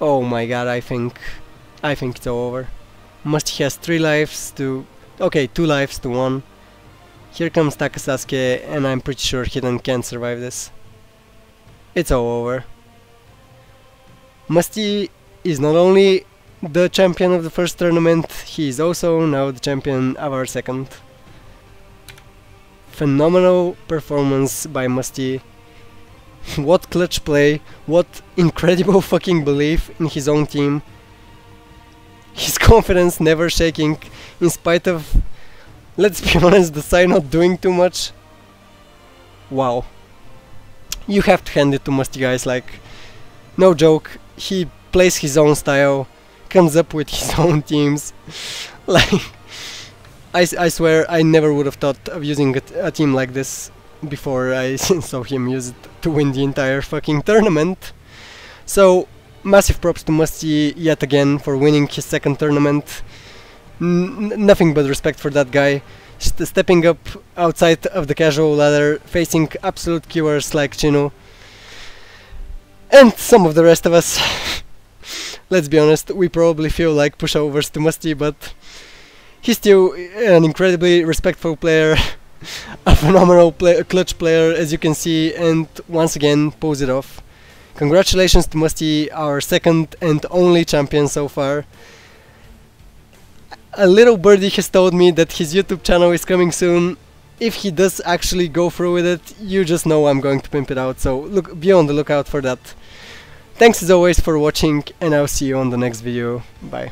S1: Oh my god, I think it's all over. Musty has 3 lives to... Okay, 2 lives to 1. Here comes Takasasuke, and I'm pretty sure Hidden can't survive this. It's all over. Musty is not only the champion of the first tournament, he is also now the champion of our second. phenomenal performance by Musty. What clutch play, what incredible fucking belief in his own team. His confidence never shaking in spite of, let's be honest, the side not doing too much. Wow. You have to hand it to Musty, guys, like, no joke, he plays his own style, comes up with his own teams. Like, I swear I never would have thought of using a team like this before I saw him use it to win the entire fucking tournament. So, massive props to Musty yet again for winning his second tournament. Nothing but respect for that guy. Stepping up outside of the casual ladder, facing absolute killers like Chino. And some of the rest of us. Let's be honest, we probably feel like pushovers to Musty, but he's still an incredibly respectful player, a phenomenal clutch player, as you can see, and once again pulls it off. Congratulations to Musty, our second and only champion so far. A little birdie has told me that his YouTube channel is coming soon. If he does actually go through with it, you just know I'm going to pimp it out, so be on the lookout for that. Thanks as always for watching, and I'll see you on the next video. Bye.